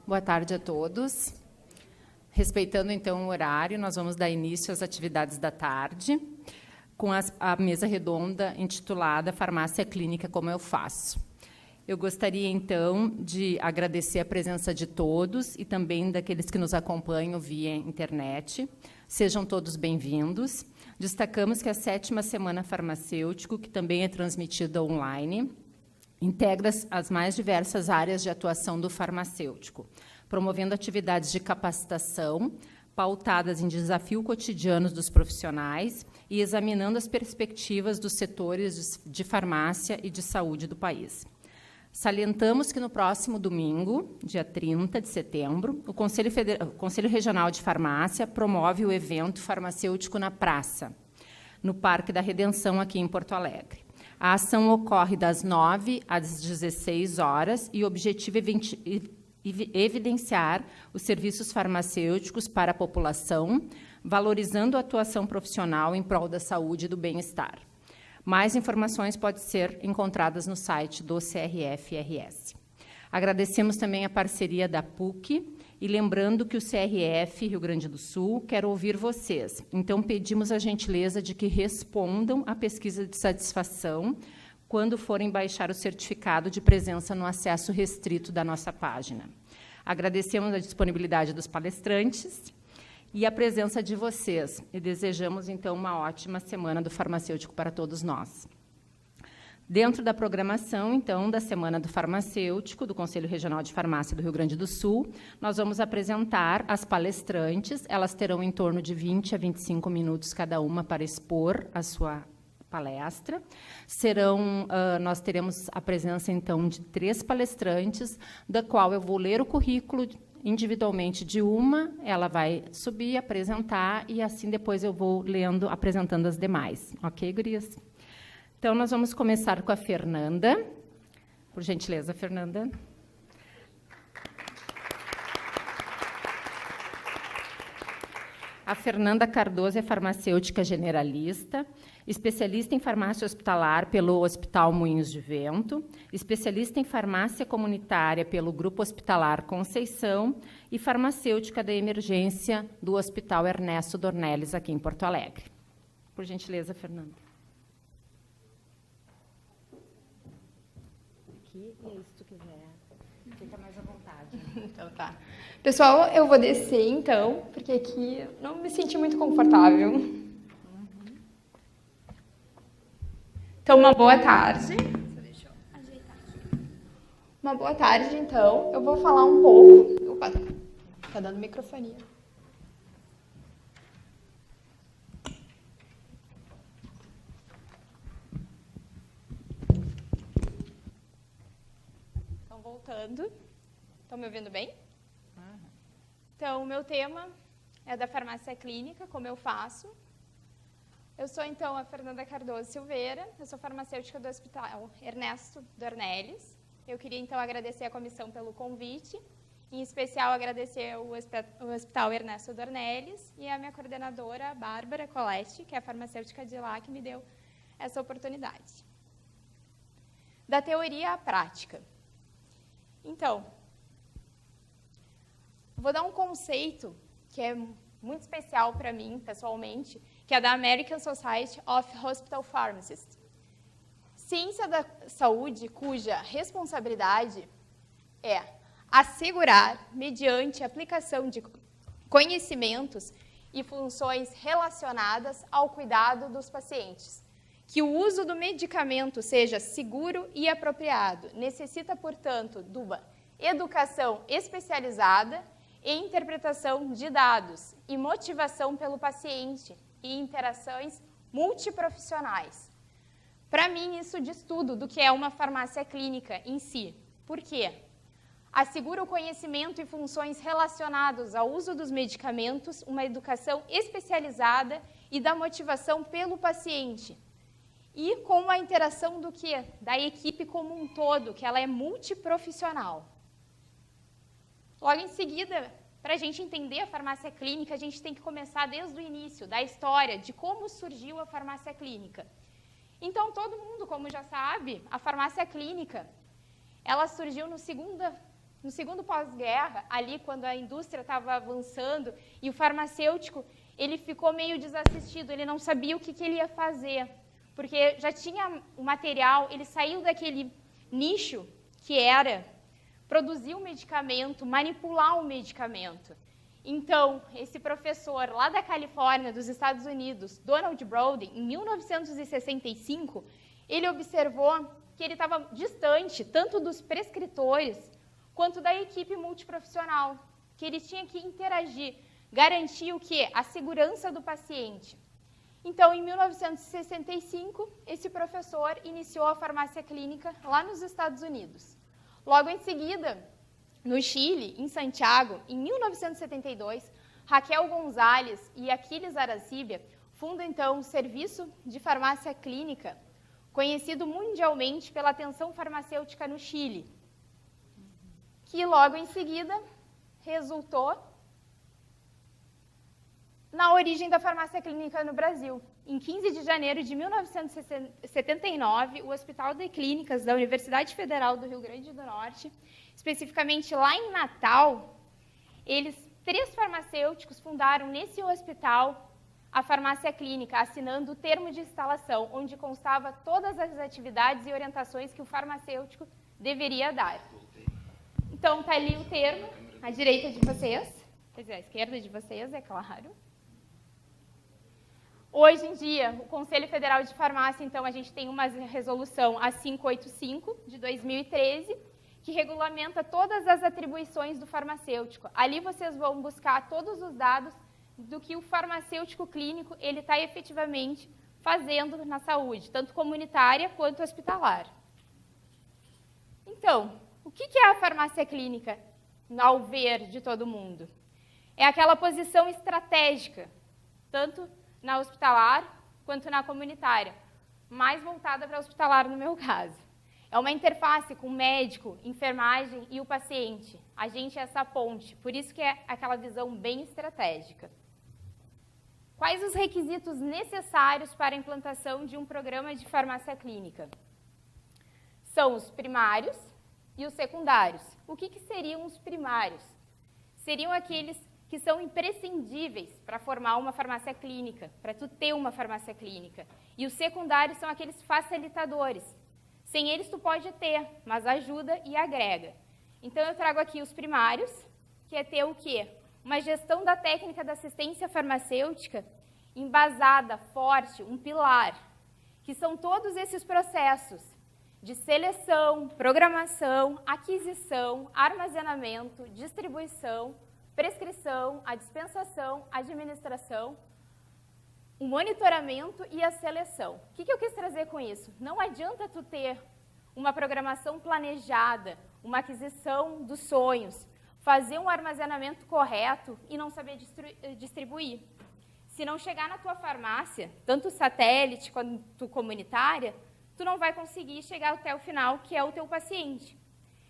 Boa tarde a todos. Respeitando, então, o horário, nós vamos dar início às atividades da tarde, com a mesa redonda intitulada Farmácia Clínica Como Eu Faço. Eu gostaria, então, de agradecer a presença de todos e também daqueles que nos acompanham via internet. Sejam todos bem-vindos. Destacamos que a 7ª Semana Farmacêutico, que também é transmitida online, integra as mais diversas áreas de atuação do farmacêutico, promovendo atividades de capacitação, pautadas em desafios cotidianos dos profissionais e examinando as perspectivas dos setores de farmácia e de saúde do país. Salientamos que no próximo domingo, dia 30 de setembro, o Conselho Regional de Farmácia promove o evento farmacêutico na Praça, no Parque da Redenção, aqui em Porto Alegre. A ação ocorre das 9 às 16 horas e o objetivo é evidenciar os serviços farmacêuticos para a população, valorizando a atuação profissional em prol da saúde e do bem-estar. Mais informações podem ser encontradas no site do CRF-RS. Agradecemos também a parceria da PUC e lembrando que o CRF Rio Grande do Sul quer ouvir vocês. Então, pedimos a gentileza de que respondam à pesquisa de satisfação quando forem baixar o certificado de presença no acesso restrito da nossa página. Agradecemos a disponibilidade dos palestrantes e a presença de vocês. E desejamos, então, uma ótima semana do farmacêutico para todos nós. Dentro da programação, então, da Semana do Farmacêutico, do Conselho Regional de Farmácia do Rio Grande do Sul, nós vamos apresentar as palestrantes. Elas terão em torno de 20 a 25 minutos cada uma para expor a sua palestra. Nós teremos a presença, então, de 3 palestrantes, da qual eu vou ler o currículo individualmente de uma, ela vai subir, apresentar, e assim depois eu vou lendo, apresentando as demais. Ok, gurias? Então, nós vamos começar com a Fernanda. Por gentileza, Fernanda. A Fernanda Cardoso é farmacêutica generalista, especialista em farmácia hospitalar pelo Hospital Moinhos de Vento, especialista em farmácia comunitária pelo Grupo Hospitalar Conceição e farmacêutica da emergência do Hospital Ernesto Dornelles, aqui em Porto Alegre. Por gentileza, Fernanda. Aqui, e aí, se tu quiser, fica mais à vontade. Então tá. Pessoal, eu vou descer, então, porque aqui não me senti muito confortável. Então, uma boa tarde. Deixa eu ajeitar aqui. Uma boa tarde, então. Eu vou falar um pouco... Opa, tá dando microfonia. Então, voltando. Estão me ouvindo bem? Então, o meu tema é da farmácia clínica, como eu faço. Eu sou, então, a Fernanda Cardoso Silveira, eu sou farmacêutica do Hospital Ernesto Dornelles. Eu queria, então, agradecer a comissão pelo convite, em especial agradecer o Hospital Ernesto Dornelles e a minha coordenadora, Bárbara Coletti, que é a farmacêutica de lá, que me deu essa oportunidade. Da teoria à prática. Então, vou dar um conceito que é muito especial para mim, pessoalmente, que é da American Society of Hospital Pharmacists. Ciência da saúde cuja responsabilidade é assegurar, mediante aplicação de conhecimentos e funções relacionadas ao cuidado dos pacientes, que o uso do medicamento seja seguro e apropriado, necessita, portanto, de uma educação especializada e interpretação de dados e motivação pelo paciente e interações multiprofissionais. Para mim, isso diz tudo do que é uma farmácia clínica em si. Por quê? Assegura o conhecimento e funções relacionados ao uso dos medicamentos, uma educação especializada e da motivação pelo paciente. E com a interação do quê? Da equipe como um todo, que ela é multiprofissional. Logo em seguida, para a gente entender a farmácia clínica, a gente tem que começar desde o início, da história, de como surgiu a farmácia clínica. Então, todo mundo, como já sabe, a farmácia clínica, ela surgiu no no segundo pós-guerra, ali quando a indústria estava avançando e o farmacêutico, ele ficou meio desassistido, ele não sabia o que ele ia fazer, porque já tinha o material, ele saiu daquele nicho que era produzir um medicamento, manipular um medicamento. Então, esse professor lá da Califórnia, dos Estados Unidos, Donald Brodin, em 1965, ele observou que ele estava distante tanto dos prescritores quanto da equipe multiprofissional, que ele tinha que interagir, garantir o quê? A segurança do paciente. Então, em 1965, esse professor iniciou a farmácia clínica lá nos Estados Unidos. Logo em seguida, no Chile, em Santiago, em 1972, Raquel Gonzalez e Aquiles Aracíbia fundam, então, o Serviço de Farmácia Clínica, conhecido mundialmente pela atenção farmacêutica no Chile, que logo em seguida resultou na origem da farmácia clínica no Brasil. Em 15 de janeiro de 1979, o Hospital de Clínicas da Universidade Federal do Rio Grande do Norte, especificamente lá em Natal, 3 farmacêuticos fundaram nesse hospital a farmácia clínica, assinando o termo de instalação, onde constava todas as atividades e orientações que o farmacêutico deveria dar. Então, está ali o termo, à direita de vocês, quer dizer, à esquerda de vocês, é claro. Hoje em dia, o Conselho Federal de Farmácia, então, a gente tem uma resolução, a 585, de 2013, que regulamenta todas as atribuições do farmacêutico. Ali vocês vão buscar todos os dados do que o farmacêutico clínico ele está efetivamente fazendo na saúde, tanto comunitária quanto hospitalar. Então, o que é a farmácia clínica, ao ver de todo mundo? É aquela posição estratégica, tanto na hospitalar quanto na comunitária, mais voltada para a hospitalar no meu caso. É uma interface com o médico, enfermagem e o paciente. A gente é essa ponte, por isso que é aquela visão bem estratégica. Quais os requisitos necessários para a implantação de um programa de farmácia clínica? São os primários e os secundários. O que seriam os primários? Seriam aqueles que são imprescindíveis para formar uma farmácia clínica, para tu ter uma farmácia clínica. E os secundários são aqueles facilitadores. Sem eles tu pode ter, mas ajuda e agrega. Então eu trago aqui os primários, que é ter o quê? Uma gestão da técnica da assistência farmacêutica embasada, forte, um pilar, que são todos esses processos de seleção, programação, aquisição, armazenamento, distribuição, prescrição, a dispensação, administração, o monitoramento e a seleção. O que eu quis trazer com isso? Não adianta tu ter uma programação planejada, uma aquisição dos sonhos, fazer um armazenamento correto e não saber distribuir. Se não chegar na tua farmácia, tanto satélite quanto comunitária, tu não vai conseguir chegar até o final, que é o teu paciente.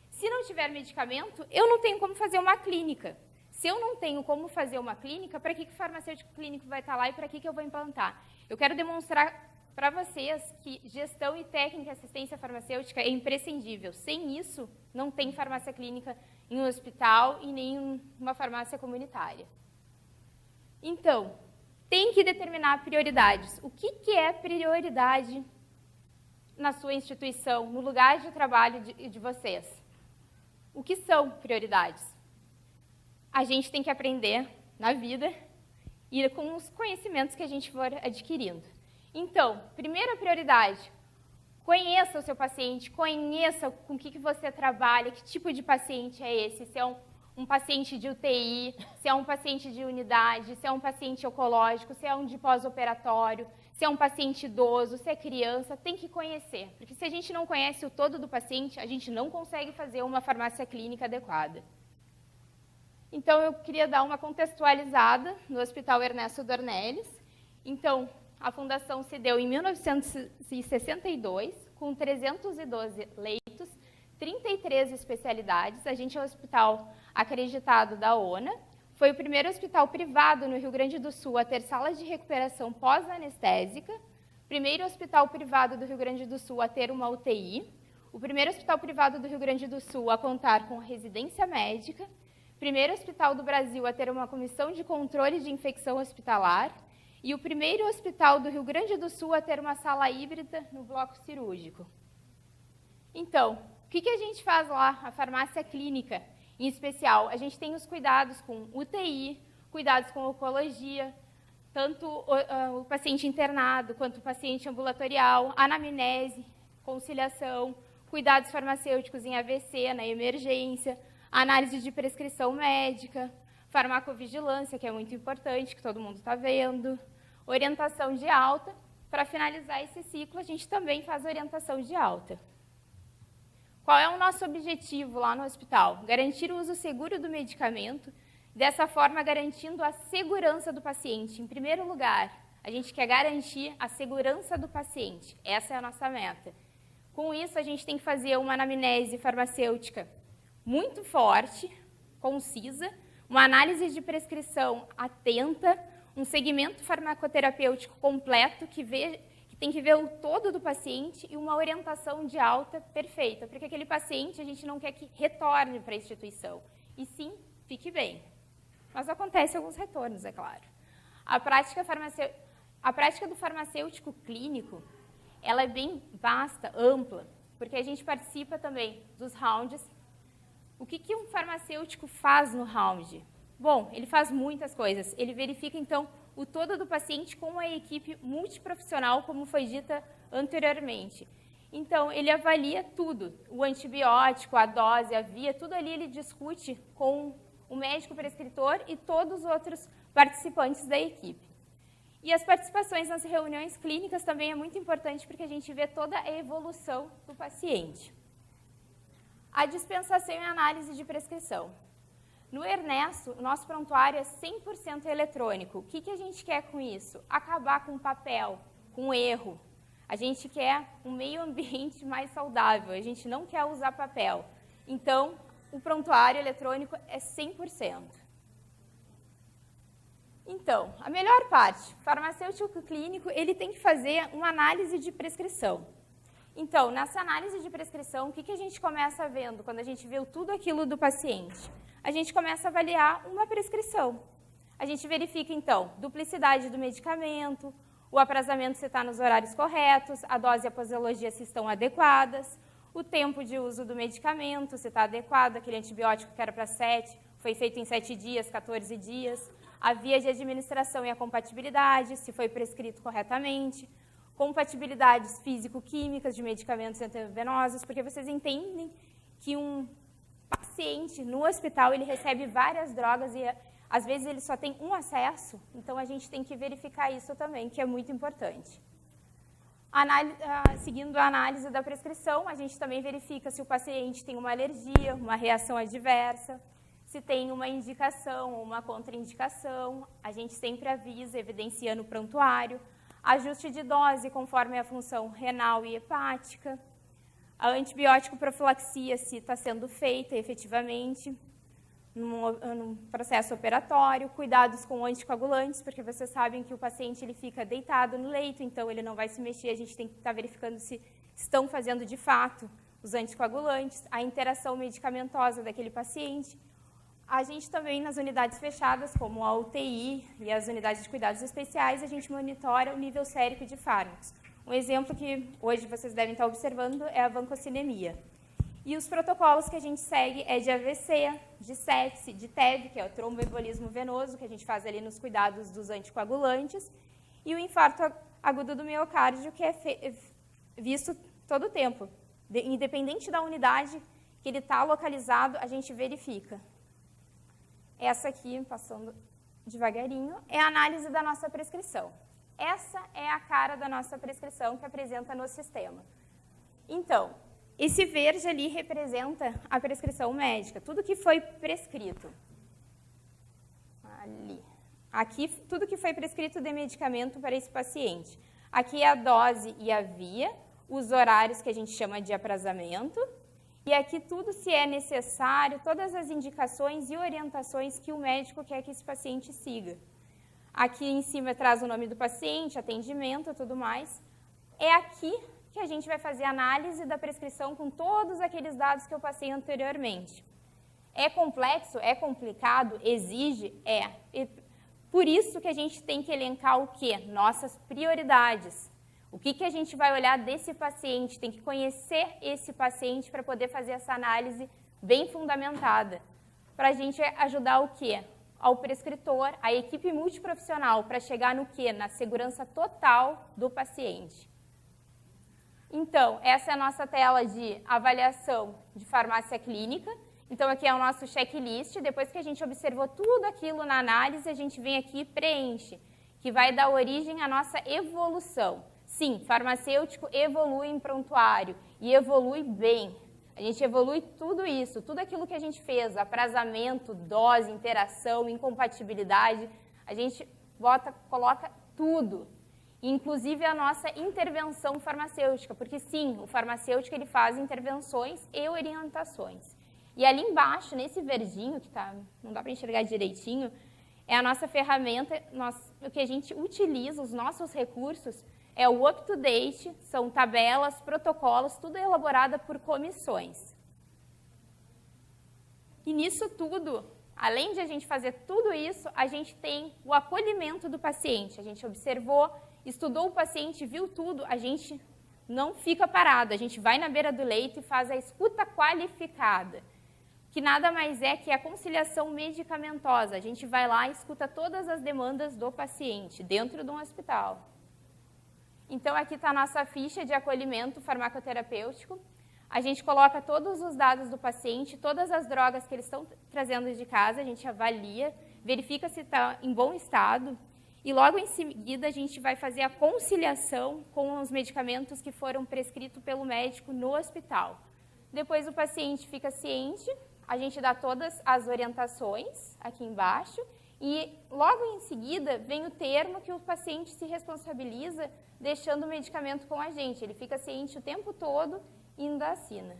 Se não tiver medicamento, eu não tenho como fazer uma clínica. Se eu não tenho como fazer uma clínica, para que o farmacêutico clínico vai estar lá e para que eu vou implantar? Eu quero demonstrar para vocês que gestão e técnica e assistência farmacêutica é imprescindível. Sem isso, não tem farmácia clínica em um hospital e nem em uma farmácia comunitária. Então, tem que determinar prioridades. O que é prioridade na sua instituição, no lugar de trabalho de vocês? O que são prioridades? A gente tem que aprender na vida e com os conhecimentos que a gente for adquirindo. Então, primeira prioridade, conheça o seu paciente, conheça com o que você trabalha, que tipo de paciente é esse, se é um paciente de UTI, se é um paciente de unidade, se é um paciente oncológico, se é um de pós-operatório, se é um paciente idoso, se é criança, tem que conhecer. Porque se a gente não conhece o todo do paciente, a gente não consegue fazer uma farmácia clínica adequada. Então, eu queria dar uma contextualizada no Hospital Ernesto Dornelles. Então, a fundação se deu em 1962, com 312 leitos, 33 especialidades. A gente é um hospital acreditado da ONA. Foi o primeiro hospital privado no Rio Grande do Sul a ter sala de recuperação pós-anestésica, primeiro hospital privado do Rio Grande do Sul a ter uma UTI, o primeiro hospital privado do Rio Grande do Sul a contar com residência médica, primeiro hospital do Brasil a ter uma comissão de controle de infecção hospitalar e o primeiro hospital do Rio Grande do Sul a ter uma sala híbrida no bloco cirúrgico. Então, o que a gente faz lá, a farmácia clínica, em especial? A gente tem os cuidados com UTI, cuidados com oncologia, tanto o paciente internado quanto o paciente ambulatorial, anamnese, conciliação, cuidados farmacêuticos em AVC, na emergência, análise de prescrição médica, farmacovigilância, que é muito importante, que todo mundo está vendo, orientação de alta. Para finalizar esse ciclo, a gente também faz orientação de alta. Qual é o nosso objetivo lá no hospital? Garantir o uso seguro do medicamento, dessa forma garantindo a segurança do paciente. Em primeiro lugar, a gente quer garantir a segurança do paciente. Essa é a nossa meta. Com isso, a gente tem que fazer uma anamnese farmacêutica muito forte, concisa, uma análise de prescrição atenta, um segmento farmacoterapêutico completo que tem que ver o todo do paciente e uma orientação de alta perfeita, porque aquele paciente a gente não quer que retorne para a instituição, e sim, fique bem. Mas acontece alguns retornos, é claro. A prática do farmacêutico clínico, ela é bem vasta, ampla, porque a gente participa também dos rounds. O que um farmacêutico faz no round? Bom, ele faz muitas coisas. Ele verifica, então, o todo do paciente com a equipe multiprofissional, como foi dita anteriormente. Então, ele avalia tudo, o antibiótico, a dose, a via, tudo ali ele discute com o médico prescritor e todos os outros participantes da equipe. E as participações nas reuniões clínicas também é muito importante, porque a gente vê toda a evolução do paciente. A dispensação e análise de prescrição. No Ernesto, o nosso prontuário é 100% eletrônico. O que a gente quer com isso? Acabar com papel, com erro. A gente quer um meio ambiente mais saudável, a gente não quer usar papel. Então, o prontuário eletrônico é 100%. Então, a melhor parte, o farmacêutico clínico, ele tem que fazer uma análise de prescrição. Então, nessa análise de prescrição, o que a gente começa vendo quando a gente vê tudo aquilo do paciente? A gente começa a avaliar uma prescrição. A gente verifica, então, duplicidade do medicamento, o aprazamento se está nos horários corretos, a dose e a posologia se estão adequadas, o tempo de uso do medicamento se está adequado, aquele antibiótico que era para 7, foi feito em 7 dias, 14 dias, a via de administração e a compatibilidade, se foi prescrito corretamente, compatibilidades físico-químicas de medicamentos intravenosos, porque vocês entendem que um paciente no hospital, ele recebe várias drogas e às vezes ele só tem um acesso, então a gente tem que verificar isso também, que é muito importante. Seguindo a análise da prescrição, a gente também verifica se o paciente tem uma alergia, uma reação adversa, se tem uma indicação ou uma contraindicação, a gente sempre avisa, evidencia no prontuário, ajuste de dose conforme a função renal e hepática, a antibiótico profilaxia se está sendo feita efetivamente, no processo operatório, cuidados com anticoagulantes, porque vocês sabem que o paciente ele fica deitado no leito, então ele não vai se mexer, a gente tem que estar verificando se estão fazendo de fato os anticoagulantes, a interação medicamentosa daquele paciente. A gente também, nas unidades fechadas, como a UTI e as unidades de cuidados especiais, a gente monitora o nível sérico de fármacos. Um exemplo que hoje vocês devem estar observando é a vancocinemia. E os protocolos que a gente segue é de AVC, de sepse, de TEV, que é o tromboembolismo venoso, que a gente faz ali nos cuidados dos anticoagulantes, e o infarto agudo do miocárdio, que é visto todo o tempo. Independente da unidade que ele está localizado, a gente verifica. Essa aqui, passando devagarinho, é a análise da nossa prescrição. Essa é a cara da nossa prescrição que apresenta no sistema. Então, esse verde ali representa a prescrição médica, tudo que foi prescrito. Ali. Aqui, tudo que foi prescrito de medicamento para esse paciente. Aqui é a dose e a via, os horários que a gente chama de aprazamento, e aqui tudo se é necessário, todas as indicações e orientações que o médico quer que esse paciente siga. Aqui em cima traz o nome do paciente, atendimento e tudo mais. É aqui que a gente vai fazer análise da prescrição com todos aqueles dados que eu passei anteriormente. É complexo? É complicado? Exige? É. E por isso que a gente tem que elencar o quê? Nossas prioridades. O que a gente vai olhar desse paciente? Tem que conhecer esse paciente para poder fazer essa análise bem fundamentada. Para a gente ajudar o quê? Ao prescritor, a equipe multiprofissional, para chegar no quê? Na segurança total do paciente. Então, essa é a nossa tela de avaliação de farmácia clínica. Então, aqui é o nosso checklist. Depois que a gente observou tudo aquilo na análise, a gente vem aqui e preenche, que vai dar origem à nossa evolução. Sim, farmacêutico evolui em prontuário e evolui bem. A gente evolui tudo isso, tudo aquilo que a gente fez, aprazamento, dose, interação, incompatibilidade, a gente coloca tudo. Inclusive a nossa intervenção farmacêutica, porque sim, o farmacêutico ele faz intervenções e orientações. E ali embaixo, nesse verdinho, que não dá para enxergar direitinho, é a nossa ferramenta, o que a gente utiliza, os nossos recursos, é o up-to-date, são tabelas, protocolos, tudo elaborado por comissões. E nisso tudo, além de a gente fazer tudo isso, a gente tem o acolhimento do paciente. A gente observou, estudou o paciente, viu tudo, a gente não fica parado, a gente vai na beira do leito e faz a escuta qualificada, que nada mais é que a conciliação medicamentosa. A gente vai lá e escuta todas as demandas do paciente dentro de um hospital. Então, aqui está a nossa ficha de acolhimento farmacoterapêutico. A gente coloca todos os dados do paciente, todas as drogas que eles estão trazendo de casa, a gente avalia, verifica se está em bom estado e logo em seguida a gente vai fazer a conciliação com os medicamentos que foram prescritos pelo médico no hospital. Depois o paciente fica ciente, a gente dá todas as orientações aqui embaixo e logo em seguida vem o termo que o paciente se responsabiliza deixando o medicamento com a gente. Ele fica ciente o tempo todo e ainda assina.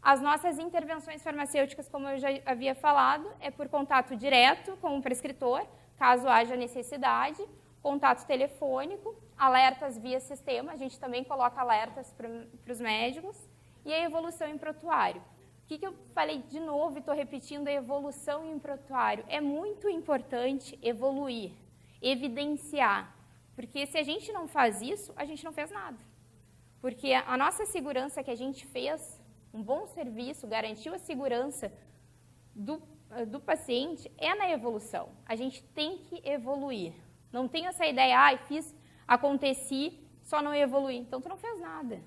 As nossas intervenções farmacêuticas, como eu já havia falado, é por contato direto com o prescritor, caso haja necessidade, contato telefônico, alertas via sistema, a gente também coloca alertas para os médicos, e a evolução em prontuário. O que eu falei de novo e estou repetindo, a evolução em prontuário. É muito importante evoluir, evidenciar, porque se a gente não faz isso, a gente não fez nada. Porque a nossa segurança que a gente fez, um bom serviço, garantiu a segurança do paciente, é na evolução. A gente tem que evoluir. Não tem essa ideia, aconteci, só não evoluí. Então, tu não fez nada.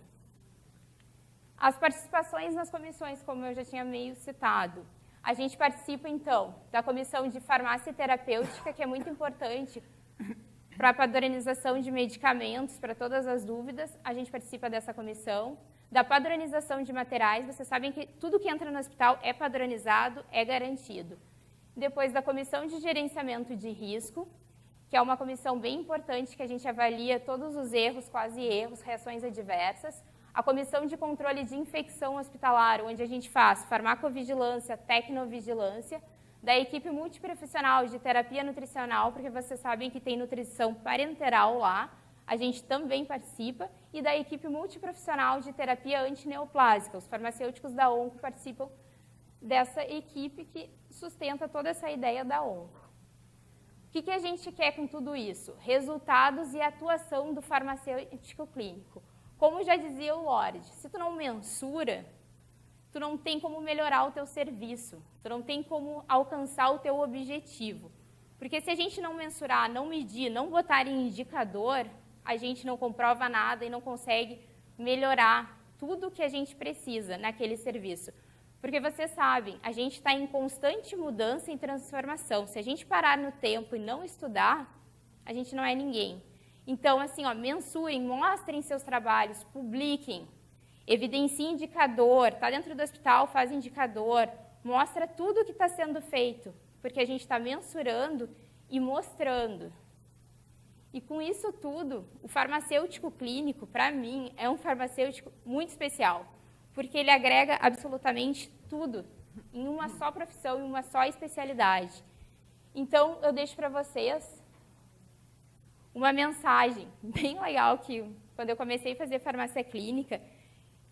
As participações nas comissões, como eu já tinha meio citado. A gente participa, então, da comissão de farmácia terapêutica, que é muito importante para a padronização de medicamentos, para todas as dúvidas, a gente participa dessa comissão. Da padronização de materiais, vocês sabem que tudo que entra no hospital é padronizado, é garantido. Depois da comissão de gerenciamento de risco, que é uma comissão bem importante, que a gente avalia todos os erros, quase erros, reações adversas. A comissão de controle de infecção hospitalar, onde a gente faz farmacovigilância, tecnovigilância, da equipe multiprofissional de terapia nutricional, porque vocês sabem que tem nutrição parenteral lá, a gente também participa, e da equipe multiprofissional de terapia antineoplásica. Os farmacêuticos da ONCO participam dessa equipe que sustenta toda essa ideia da ONCO. O que a gente quer com tudo isso? Resultados e atuação do farmacêutico clínico. Como já dizia o Lorde, se tu não mensura, tu não tem como melhorar o teu serviço, tu não tem como alcançar o teu objetivo. Porque se a gente não mensurar, não medir, não botar em indicador, a gente não comprova nada e não consegue melhorar tudo o que a gente precisa naquele serviço. Porque vocês sabem, a gente está em constante mudança e transformação. Se a gente parar no tempo e não estudar, a gente não é ninguém. Então, assim, mensurem, mostrem seus trabalhos, publiquem, evidenciem indicador, está dentro do hospital, faz indicador, mostra tudo o que está sendo feito, porque a gente está mensurando e mostrando. E com isso tudo, o farmacêutico clínico, para mim, é um farmacêutico muito especial, porque ele agrega absolutamente tudo em uma só profissão, em uma só especialidade. Então, eu deixo para vocês uma mensagem bem legal que quando eu comecei a fazer farmácia clínica,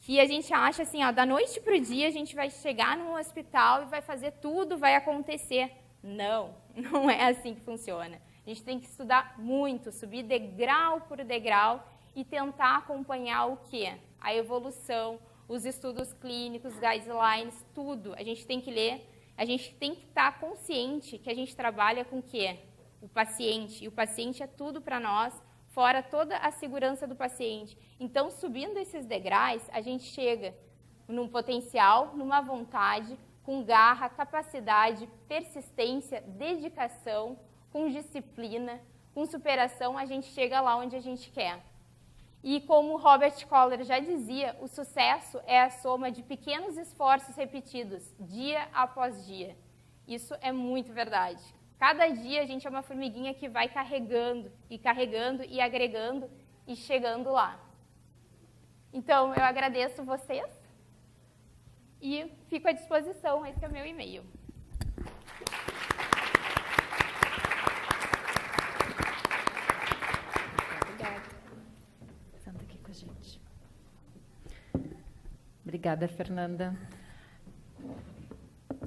que a gente acha assim, ó, da noite para o dia a gente vai chegar num hospital e vai fazer tudo, vai acontecer. Não, não é assim que funciona. A gente tem que estudar muito, subir degrau por degrau e tentar acompanhar o quê? A evolução, os estudos clínicos, guidelines, tudo. A gente tem que ler, a gente tem que estar consciente que a gente trabalha com o quê? O paciente. E o paciente é tudo para nós, fora toda a segurança do paciente. Então, subindo esses degraus, a gente chega num potencial, numa vontade, com garra, capacidade, persistência, dedicação, com disciplina, com superação, a gente chega lá onde a gente quer. E como Robert Kohler já dizia, o sucesso é a soma de pequenos esforços repetidos, dia após dia. Isso é muito verdade. Cada dia a gente é uma formiguinha que vai carregando e agregando e chegando lá. Então, eu agradeço vocês e fico à disposição. Esse é o meu e-mail. Obrigada. Senta aqui com a gente. Obrigada, Fernanda.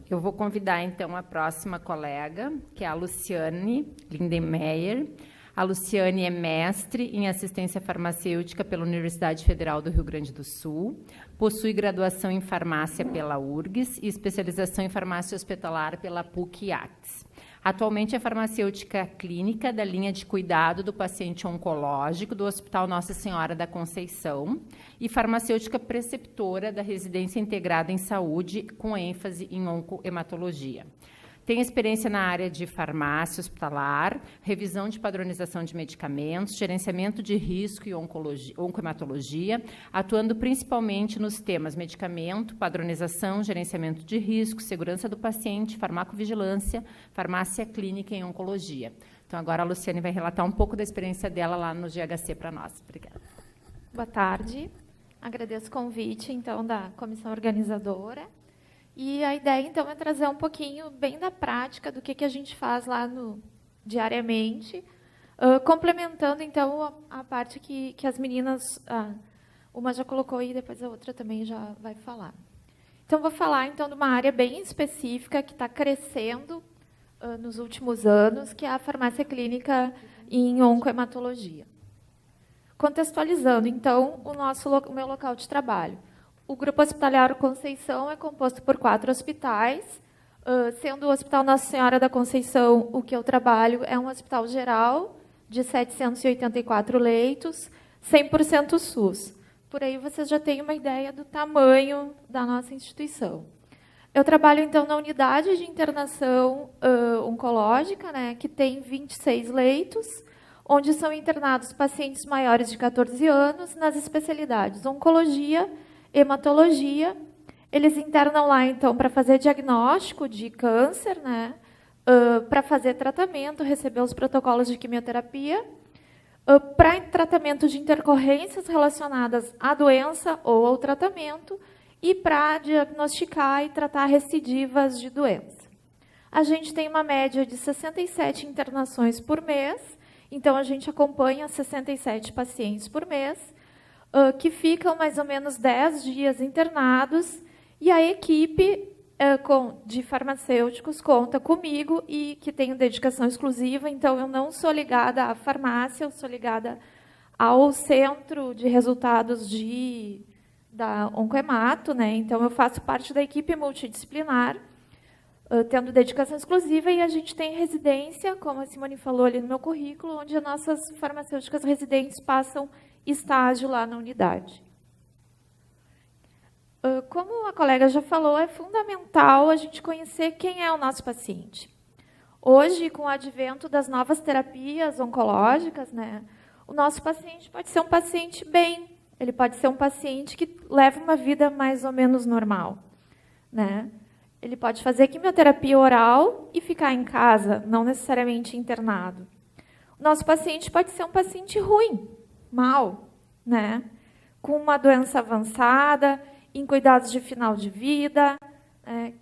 Eu vou convidar, então, a próxima colega, que é a Luciane Lindenmeyer. A Luciane é mestre em assistência farmacêutica pela Universidade Federal do Rio Grande do Sul, possui graduação em farmácia pela URGS e especialização em farmácia hospitalar pela PUC-IACS. Atualmente é farmacêutica clínica da linha de cuidado do paciente oncológico do Hospital Nossa Senhora da Conceição e farmacêutica preceptora da residência integrada em saúde, com ênfase em oncohematologia. Tem experiência na área de farmácia hospitalar, revisão de padronização de medicamentos, gerenciamento de risco e oncohematologia, atuando principalmente nos temas medicamento, padronização, gerenciamento de risco, segurança do paciente, farmacovigilância, farmácia clínica e oncologia. Então, agora a Luciane vai relatar um pouco da experiência dela lá no GHC para nós. Obrigada. Boa tarde. Agradeço o convite, então, da comissão organizadora. E a ideia, então, é trazer um pouquinho bem da prática do que a gente faz lá diariamente, complementando, então, a parte que as meninas, uma já colocou aí, depois a outra também já vai falar. Então, vou falar, então, de uma área bem específica que está crescendo nos últimos anos, que é a farmácia clínica em oncohematologia. Contextualizando, então, o meu local de trabalho. O Grupo Hospitalar Conceição é composto por 4 hospitais, sendo o Hospital Nossa Senhora da Conceição, o que eu trabalho, é um hospital geral de 784 leitos, 100% SUS. Por aí vocês já têm uma ideia do tamanho da nossa instituição. Eu trabalho, então, na unidade de internação oncológica, né, que tem 26 leitos, onde são internados pacientes maiores de 14 anos nas especialidades oncologia, hematologia. Eles internam lá, então, para fazer diagnóstico de câncer, né, para fazer tratamento, receber os protocolos de quimioterapia, para tratamento de intercorrências relacionadas à doença ou ao tratamento e para diagnosticar e tratar recidivas de doença. A gente tem uma média de 67 internações por mês, então a gente acompanha 67 pacientes por mês, que ficam mais ou menos 10 dias internados, e a equipe de farmacêuticos conta comigo e que tenho dedicação exclusiva, então eu não sou ligada à farmácia, eu sou ligada ao centro de resultados da Oncohemato, né? Então eu faço parte da equipe multidisciplinar, tendo dedicação exclusiva, e a gente tem residência, como a Simone falou ali no meu currículo, onde as nossas farmacêuticas residentes passam estágio lá na unidade. Como a colega já falou, é fundamental a gente conhecer quem é o nosso paciente. Hoje, com o advento das novas terapias oncológicas, né, o nosso paciente pode ser um paciente bem, ele pode ser um paciente que leva uma vida mais ou menos normal, né? Ele pode fazer quimioterapia oral e ficar em casa, não necessariamente internado. O nosso paciente pode ser um paciente ruim, mal, né? Com uma doença avançada, em cuidados de final de vida,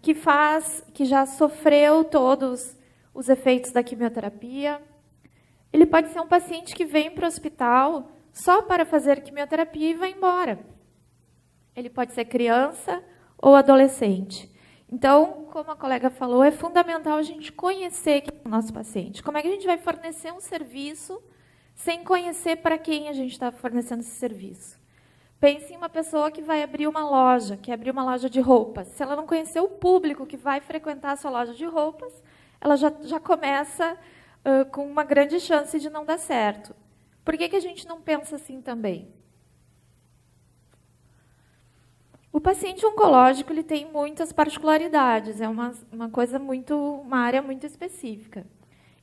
que já sofreu todos os efeitos da quimioterapia. Ele pode ser um paciente que vem para o hospital só para fazer quimioterapia e vai embora. Ele pode ser criança ou adolescente. Então, como a colega falou, é fundamental a gente conhecer o nosso paciente. Como é que a gente vai fornecer um serviço sem conhecer para quem a gente está fornecendo esse serviço? Pense em uma pessoa que vai abrir uma loja, quer abrir uma loja de roupas. Se ela não conhecer o público que vai frequentar a sua loja de roupas, ela já começa com uma grande chance de não dar certo. Por que a gente não pensa assim também? O paciente oncológico ele tem muitas particularidades, é uma área muito específica.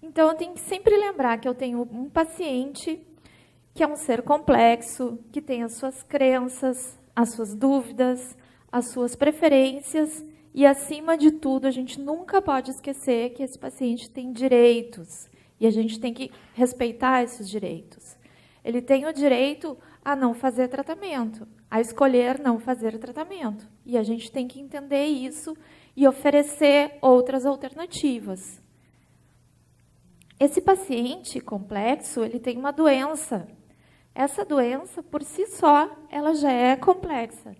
Então, eu tenho que sempre lembrar que eu tenho um paciente que é um ser complexo, que tem as suas crenças, as suas dúvidas, as suas preferências, e, acima de tudo, a gente nunca pode esquecer que esse paciente tem direitos, e a gente tem que respeitar esses direitos. Ele tem o direito a não fazer tratamento, a escolher não fazer tratamento, e a gente tem que entender isso e oferecer outras alternativas. Esse paciente complexo, ele tem uma doença. Essa doença, por si só, ela já é complexa.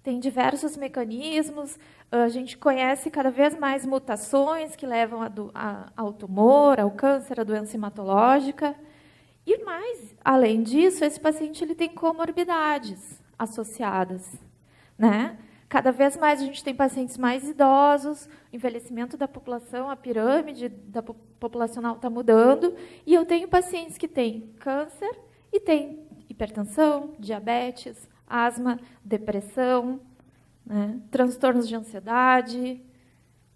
Tem diversos mecanismos, a gente conhece cada vez mais mutações que levam ao tumor, ao câncer, à doença hematológica. E mais, além disso, esse paciente ele tem comorbidades associadas, né? Cada vez mais a gente tem pacientes mais idosos, o envelhecimento da população, a pirâmide populacional está mudando, e eu tenho pacientes que têm câncer e têm hipertensão, diabetes, asma, depressão, né, transtornos de ansiedade,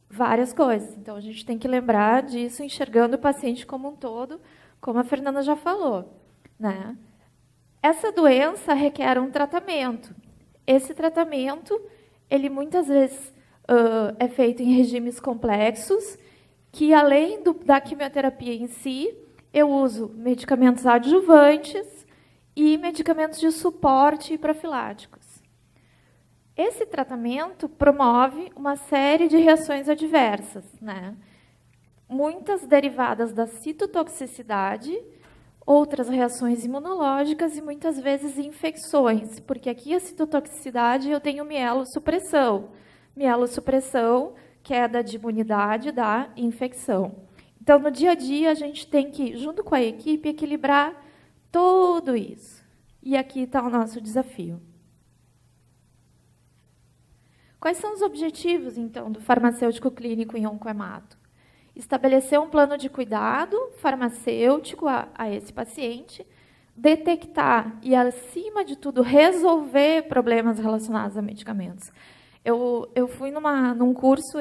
várias coisas. Então, a gente tem que lembrar disso, enxergando o paciente como um todo, como a Fernanda já falou, né? Essa doença requer um tratamento. Esse tratamento, ele muitas vezes é feito em regimes complexos, que além da quimioterapia em si, eu uso medicamentos adjuvantes e medicamentos de suporte e profiláticos. Esse tratamento promove uma série de reações adversas, né? Muitas derivadas da citotoxicidade, outras reações imunológicas e muitas vezes infecções, porque aqui a citotoxicidade eu tenho mielossupressão. Mielossupressão, queda de imunidade da infecção. Então, no dia a dia, a gente tem que, junto com a equipe, equilibrar tudo isso. E aqui está o nosso desafio. Quais são os objetivos, então, do farmacêutico clínico em oncohemato? Estabelecer um plano de cuidado farmacêutico a esse paciente, detectar e, acima de tudo, resolver problemas relacionados a medicamentos. Eu fui num curso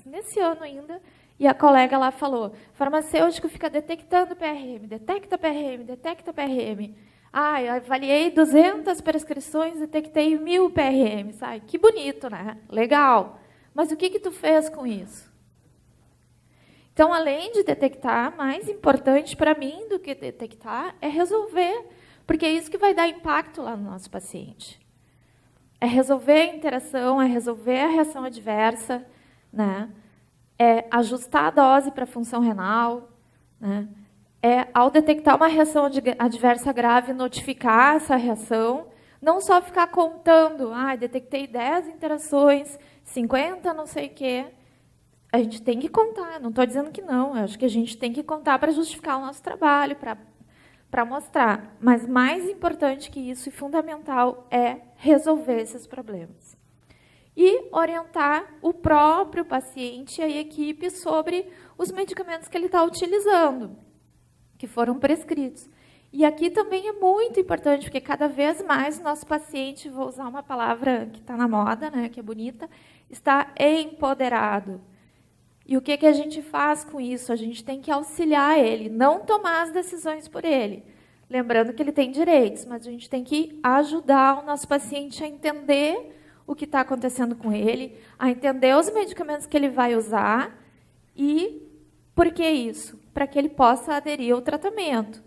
nesse ano ainda, e a colega lá falou, farmacêutico fica detectando PRM, detecta PRM, detecta PRM. Eu avaliei 200 prescrições, detectei 1000 PRM. Sabe? Que bonito, né? Legal. Mas o que tu fez com isso? Então, além de detectar, mais importante para mim do que detectar é resolver, porque é isso que vai dar impacto lá no nosso paciente. É resolver a interação, é resolver a reação adversa, né? É ajustar a dose para a função renal, né? É, ao detectar uma reação adversa grave, notificar essa reação, não só ficar contando, detectei 10 interações, 50 não sei o quê. A gente tem que contar, não estou dizendo que não, eu acho que a gente tem que contar para justificar o nosso trabalho, para mostrar. Mas mais importante que isso e fundamental é resolver esses problemas. E orientar o próprio paciente e a equipe sobre os medicamentos que ele está utilizando, que foram prescritos. E aqui também é muito importante, porque cada vez mais o nosso paciente, vou usar uma palavra que está na moda, né, que é bonita, está empoderado. E o que a gente faz com isso? A gente tem que auxiliar ele, não tomar as decisões por ele. Lembrando que ele tem direitos, mas a gente tem que ajudar o nosso paciente a entender o que está acontecendo com ele, a entender os medicamentos que ele vai usar e por que isso? Para que ele possa aderir ao tratamento.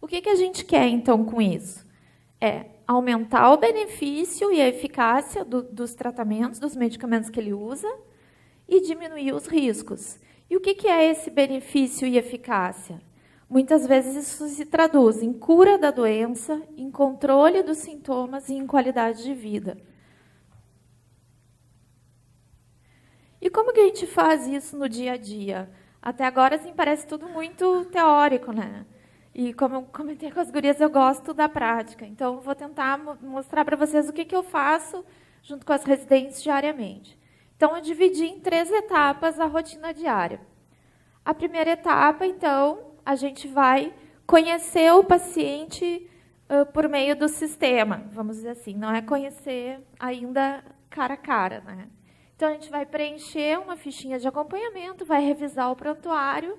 O que a gente quer, então, com isso? É aumentar o benefício e a eficácia dos tratamentos, dos medicamentos que ele usa e diminuir os riscos. E o que é esse benefício e eficácia? muitas vezes isso se traduz em cura da doença, em controle dos sintomas e em qualidade de vida. E como que a gente faz isso no dia a dia? Até agora, assim, parece tudo muito teórico, né? E como eu comentei com as gurias, eu gosto da prática. Então, vou tentar mostrar para vocês o que eu faço junto com as residentes diariamente. Então, eu dividi em 3 etapas a rotina diária. A primeira etapa, então, a gente vai conhecer o paciente por meio do sistema, vamos dizer assim. Não é conhecer ainda cara a cara, né? Então, a gente vai preencher uma fichinha de acompanhamento, vai revisar o prontuário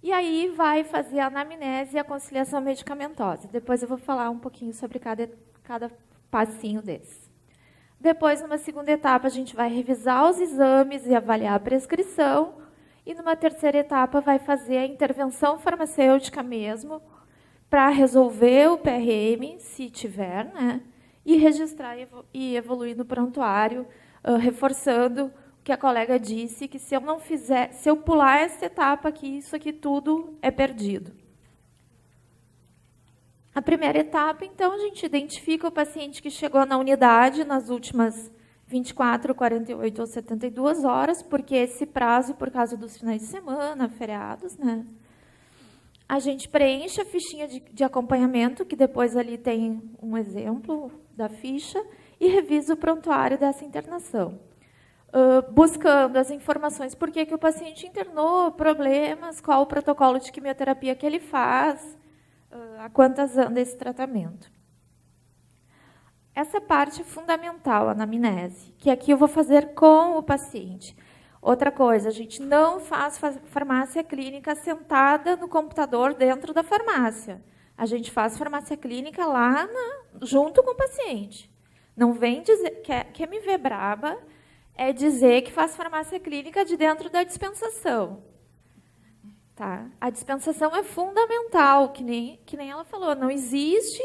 e aí vai fazer a anamnese e a conciliação medicamentosa. Depois eu vou falar um pouquinho sobre cada passinho desse. Depois, numa segunda etapa, a gente vai revisar os exames e avaliar a prescrição. E, numa terceira etapa, vai fazer a intervenção farmacêutica mesmo, para resolver o PRM, se tiver, né? E registrar e evoluir no prontuário, reforçando o que a colega disse, que se eu pular essa etapa aqui, isso aqui tudo é perdido. A primeira etapa, então, a gente identifica o paciente que chegou na unidade nas últimas 24, 48 ou 72 horas, porque esse prazo, por causa dos finais de semana, feriados, né? A gente preenche a fichinha de acompanhamento, que depois ali tem um exemplo da ficha, e revisa o prontuário dessa internação, buscando as informações, por que o paciente internou, problemas, qual o protocolo de quimioterapia que ele faz, há quantas anda esse tratamento. Essa parte é fundamental, a anamnese, que aqui eu vou fazer com o paciente. Outra coisa, a gente não faz farmácia clínica sentada no computador dentro da farmácia. A gente faz farmácia clínica lá junto com o paciente. Não vem dizer, quer me ver braba, é dizer que faz farmácia clínica de dentro da dispensação. Tá? A dispensação é fundamental, que nem ela falou, não existe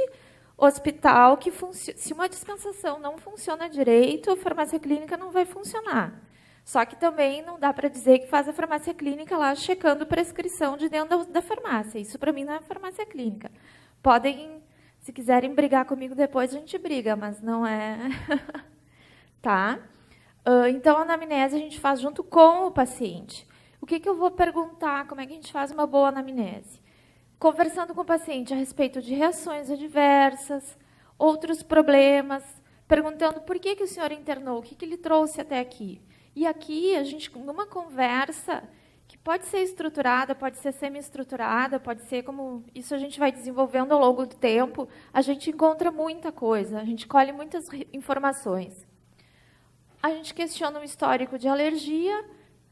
hospital que se uma dispensação não funciona direito, a farmácia clínica não vai funcionar. Só que também não dá para dizer que faz a farmácia clínica lá checando prescrição de dentro da farmácia. Isso, para mim, não é farmácia clínica. Podem, se quiserem brigar comigo depois, a gente briga, mas não é. Tá? Então, a anamnese a gente faz junto com o paciente. O que eu vou perguntar? Como é que a gente faz uma boa anamnese? Conversando com o paciente a respeito de reações adversas, outros problemas, perguntando por que o senhor internou, o que ele trouxe até aqui. E aqui, a gente, numa conversa, que pode ser estruturada, pode ser semi-estruturada, pode ser como... Isso a gente vai desenvolvendo ao longo do tempo, a gente encontra muita coisa, a gente colhe muitas informações. A gente questiona o histórico de alergia,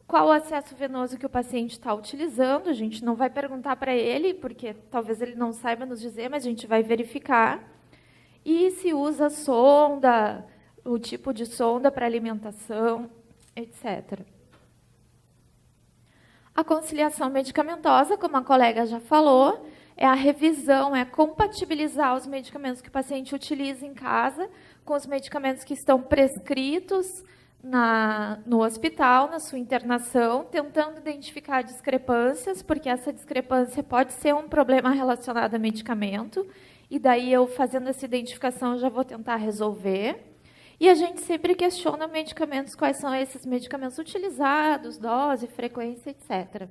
qual o acesso venoso que o paciente está utilizando, a gente não vai perguntar para ele, porque talvez ele não saiba nos dizer, mas a gente vai verificar. E se usa sonda, o tipo de sonda para alimentação, etc. A conciliação medicamentosa, como a colega já falou, é a revisão, é compatibilizar os medicamentos que o paciente utiliza em casa com os medicamentos que estão prescritos no hospital, na sua internação, tentando identificar discrepâncias, porque essa discrepância pode ser um problema relacionado a medicamento, e daí eu, fazendo essa identificação, já vou tentar resolver. E a gente sempre questiona medicamentos, quais são esses medicamentos utilizados, dose, frequência, etc.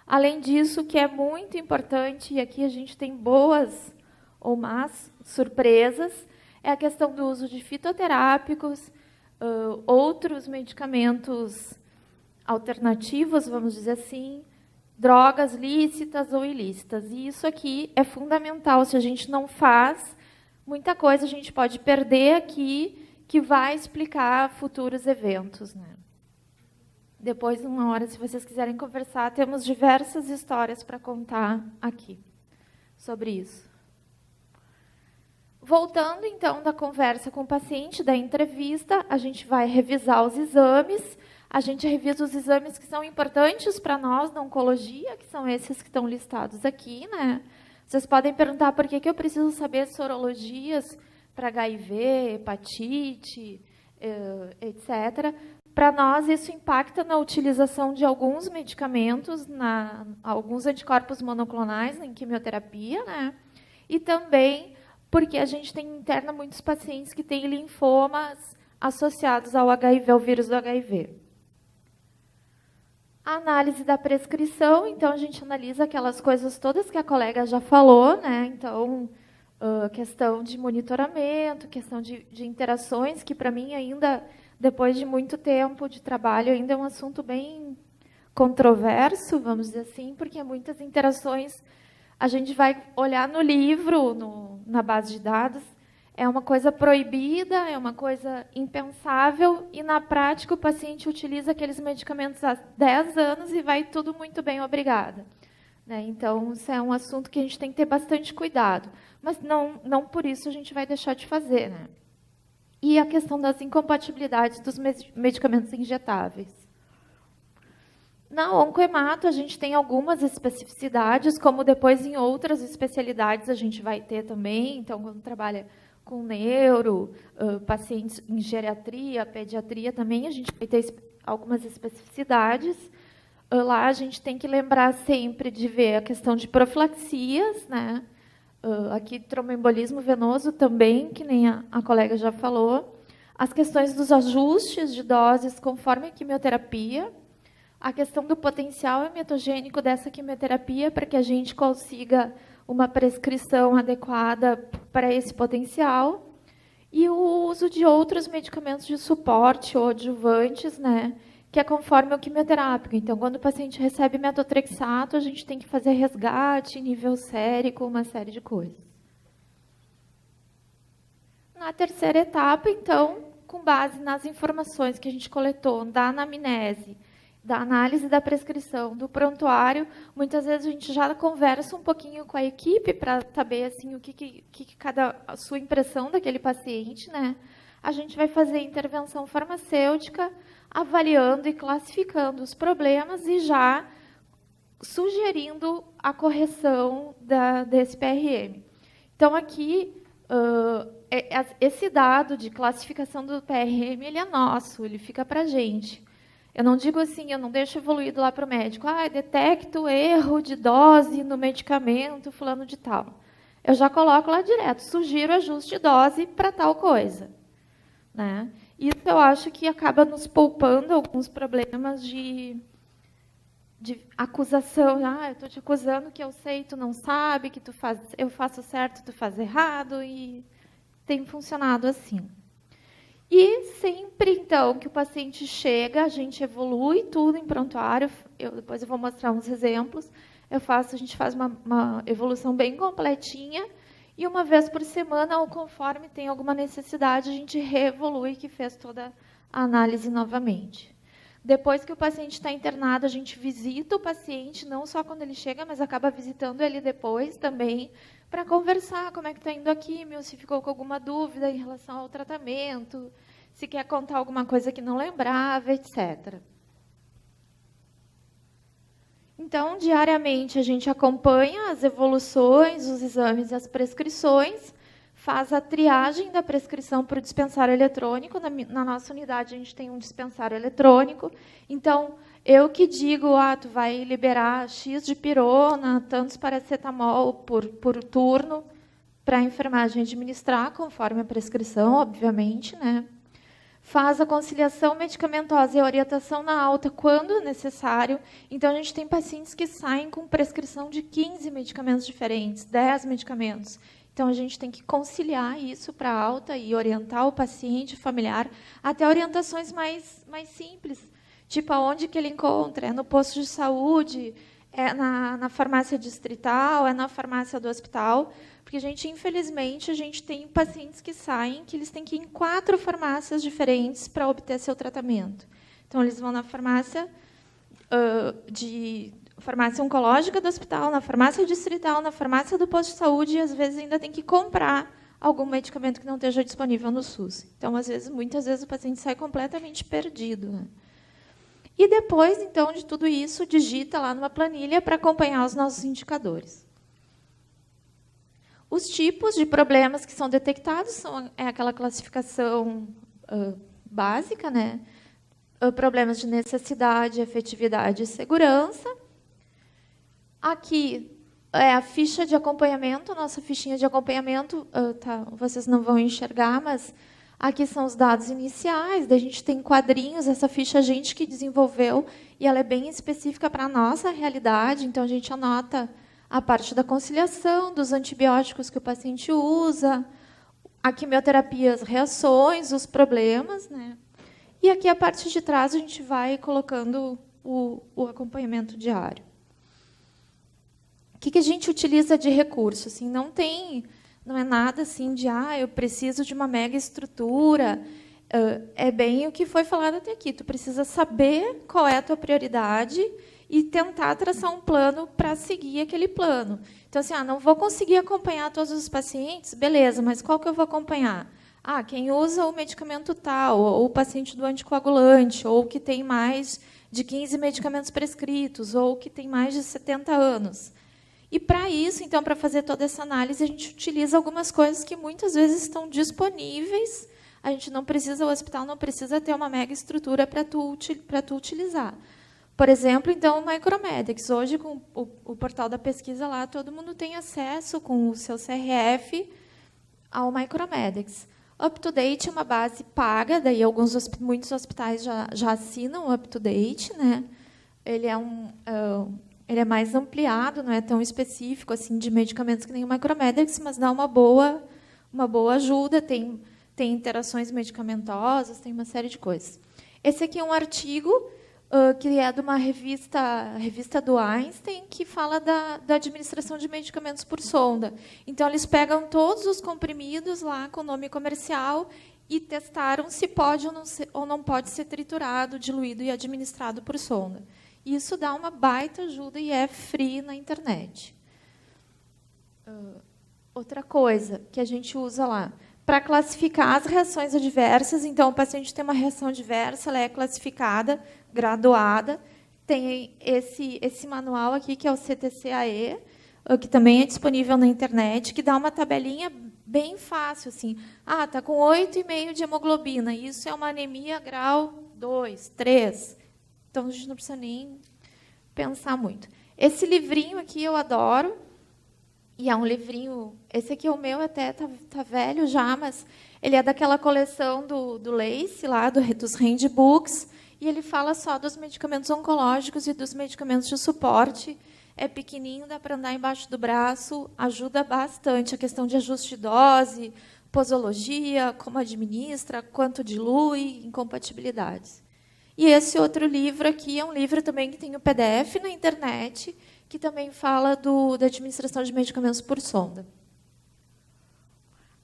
Além disso, o que é muito importante, e aqui a gente tem boas ou más surpresas, é a questão do uso de fitoterápicos, outros medicamentos alternativos, vamos dizer assim, drogas lícitas ou ilícitas. E isso aqui é fundamental. Se a gente não faz, muita coisa a gente pode perder aqui, que vai explicar futuros eventos, né? Depois, uma hora, se vocês quiserem conversar, temos diversas histórias para contar aqui sobre isso. Voltando, então, da conversa com o paciente, da entrevista, a gente vai revisar os exames, a gente revisa os exames que são importantes para nós na oncologia, que são esses que estão listados aqui, né? Vocês podem perguntar por que eu preciso saber sorologias para HIV, hepatite, etc., para nós, isso impacta na utilização de alguns medicamentos, alguns anticorpos monoclonais em quimioterapia, né? E também porque a gente interna muitos pacientes que têm linfomas associados ao HIV, ao vírus do HIV. A análise da prescrição, então, a gente analisa aquelas coisas todas que a colega já falou, né? Então, questão de monitoramento, questão de interações, que para mim ainda, depois de muito tempo de trabalho, ainda é um assunto bem controverso, vamos dizer assim, porque muitas interações a gente vai olhar no livro, na base de dados, é uma coisa proibida, é uma coisa impensável, e na prática o paciente utiliza aqueles medicamentos há 10 anos e vai tudo muito bem, obrigada. Né? Então, isso é um assunto que a gente tem que ter bastante cuidado. Mas não por isso a gente vai deixar de fazer. Né? E a questão das incompatibilidades dos medicamentos injetáveis. Na oncohemato, a gente tem algumas especificidades, como depois em outras especialidades a gente vai ter também. Então, quando trabalha com neuro, pacientes em geriatria, pediatria também, a gente vai ter algumas especificidades. Lá a gente tem que lembrar sempre de ver a questão de profilaxias, né? Aqui tromboembolismo venoso também, que nem a colega já falou. As questões dos ajustes de doses conforme a quimioterapia. A questão do potencial emetogênico dessa quimioterapia para que a gente consiga uma prescrição adequada para esse potencial. E o uso de outros medicamentos de suporte ou adjuvantes, né? Que é conforme o quimioterápico. Então, quando o paciente recebe metotrexato, a gente tem que fazer resgate, nível sérico, uma série de coisas. Na terceira etapa, então, com base nas informações que a gente coletou da anamnese, da análise da prescrição, do prontuário, muitas vezes a gente já conversa um pouquinho com a equipe para saber assim, a sua impressão daquele paciente. Né? A gente vai fazer intervenção farmacêutica, avaliando e classificando os problemas e já sugerindo a correção desse PRM. Então, aqui, esse dado de classificação do PRM, ele é nosso, ele fica para a gente. Eu não digo assim, eu não deixo evoluído lá para o médico, detecto erro de dose no medicamento fulano de tal. Eu já coloco lá direto, sugiro ajuste de dose para tal coisa. Né? Isso eu acho que acaba nos poupando alguns problemas de acusação. Eu estou te acusando que eu sei, tu não sabe, que eu faço certo, tu faz errado, e tem funcionado assim. E sempre, então, que o paciente chega, a gente evolui tudo em prontuário. Depois eu vou mostrar uns exemplos. A gente faz uma evolução bem completinha. E uma vez por semana, ou conforme tem alguma necessidade, a gente reevolui, que fez toda a análise novamente. Depois que o paciente está internado, a gente visita o paciente, não só quando ele chega, mas acaba visitando ele depois também, para conversar como é que está indo a químio, se ficou com alguma dúvida em relação ao tratamento, se quer contar alguma coisa que não lembrava, etc. Então, diariamente, a gente acompanha as evoluções, os exames e as prescrições, faz a triagem da prescrição para o dispensário eletrônico. Na nossa unidade, a gente tem um dispensário eletrônico. Então, eu que digo, tu vai liberar X de pirona, tantos paracetamol por turno, para a enfermagem administrar, conforme a prescrição, obviamente, né? Faz a conciliação medicamentosa e a orientação na alta quando necessário. Então, a gente tem pacientes que saem com prescrição de 15 medicamentos diferentes, 10 medicamentos. Então, a gente tem que conciliar isso para a alta e orientar o paciente, o familiar, até orientações mais simples, tipo aonde que ele encontra, é no posto de saúde, é na farmácia distrital, é na farmácia do hospital. Porque, infelizmente, a gente tem pacientes que saem, que eles têm que ir em 4 farmácias diferentes para obter seu tratamento. Então, eles vão na farmácia farmácia oncológica do hospital, na farmácia distrital, na farmácia do posto de saúde, e, às vezes, ainda tem que comprar algum medicamento que não esteja disponível no SUS. Então, muitas vezes, o paciente sai completamente perdido. Né? E depois, então, de tudo isso, digita lá numa planilha para acompanhar os nossos indicadores. Os tipos de problemas que são detectados é aquela classificação básica, né? problemas de necessidade, efetividade e segurança. Aqui é a ficha de acompanhamento, nossa fichinha de acompanhamento, vocês não vão enxergar, mas aqui são os dados iniciais, daí a gente tem quadrinhos, essa ficha a gente que desenvolveu, e ela é bem específica para a nossa realidade, então a gente anota a parte da conciliação, dos antibióticos que o paciente usa, a quimioterapia, as reações, os problemas, né? E aqui a parte de trás a gente vai colocando o acompanhamento diário. O que a gente utiliza de recurso? Assim, não é nada assim de eu preciso de uma mega estrutura. É bem o que foi falado até aqui. Tu precisa saber qual é a tua prioridade e tentar traçar um plano para seguir aquele plano. Então, assim, não vou conseguir acompanhar todos os pacientes, beleza, mas qual que eu vou acompanhar? Quem usa o medicamento tal, ou o paciente do anticoagulante, ou que tem mais de 15 medicamentos prescritos, ou que tem mais de 70 anos. E, para isso, então, para fazer toda essa análise, a gente utiliza algumas coisas que muitas vezes estão disponíveis. A gente não precisa, o hospital não precisa ter uma mega estrutura para tu utilizar. Por exemplo, então, o Micromedex. Hoje, com o portal da pesquisa lá, todo mundo tem acesso com o seu CRF ao Micromedex. UpToDate é uma base paga, daí muitos hospitais já assinam o UpToDate, né? Ele é mais ampliado, não é tão específico assim de medicamentos que nem o Micromedex, mas dá uma boa ajuda, tem interações medicamentosas, tem uma série de coisas. Esse aqui é um artigo que é de uma revista do Einstein, que fala da administração de medicamentos por sonda. Então, eles pegam todos os comprimidos lá com nome comercial e testaram se pode ou não pode ser triturado, diluído e administrado por sonda. Isso dá uma baita ajuda e é free na internet. Outra coisa que a gente usa lá, para classificar as reações adversas, então, o paciente tem uma reação adversa, ela é classificada, graduada. Tem esse manual aqui, que é o CTCAE, que também é disponível na internet, que dá uma tabelinha bem fácil. Assim. Está com 8,5 de hemoglobina, isso é uma anemia grau 2, 3. Então, a gente não precisa nem pensar muito. Esse livrinho aqui eu adoro. E é um livrinho... Esse aqui é o meu, até tá velho já, mas ele é daquela coleção do Lace, lá, dos handbooks, e ele fala só dos medicamentos oncológicos e dos medicamentos de suporte. É pequenininho, dá para andar embaixo do braço, ajuda bastante a questão de ajuste de dose, posologia, como administra, quanto dilui, incompatibilidades. E esse outro livro aqui é um livro também que tem o PDF na internet, que também fala da administração de medicamentos por sonda.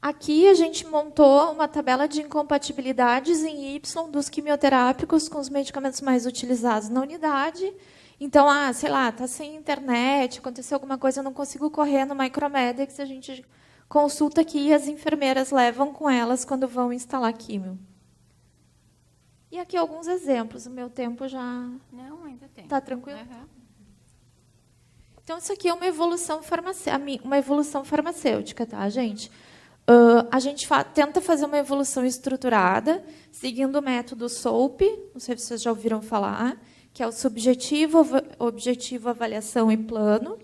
Aqui a gente montou uma tabela de incompatibilidades em Y dos quimioterápicos com os medicamentos mais utilizados na unidade. Então, sei lá, está sem internet, aconteceu alguma coisa, eu não consigo correr no Micromedex, a gente consulta aqui e as enfermeiras levam com elas quando vão instalar químio. E aqui alguns exemplos. O meu tempo já... Não, ainda tem. Está tranquilo? Uhum. Então, isso aqui é uma evolução farmacêutica, tá, gente? A gente tenta fazer uma evolução estruturada, seguindo o método SOAP, não sei se vocês já ouviram falar, que é o subjetivo, objetivo, avaliação e plano.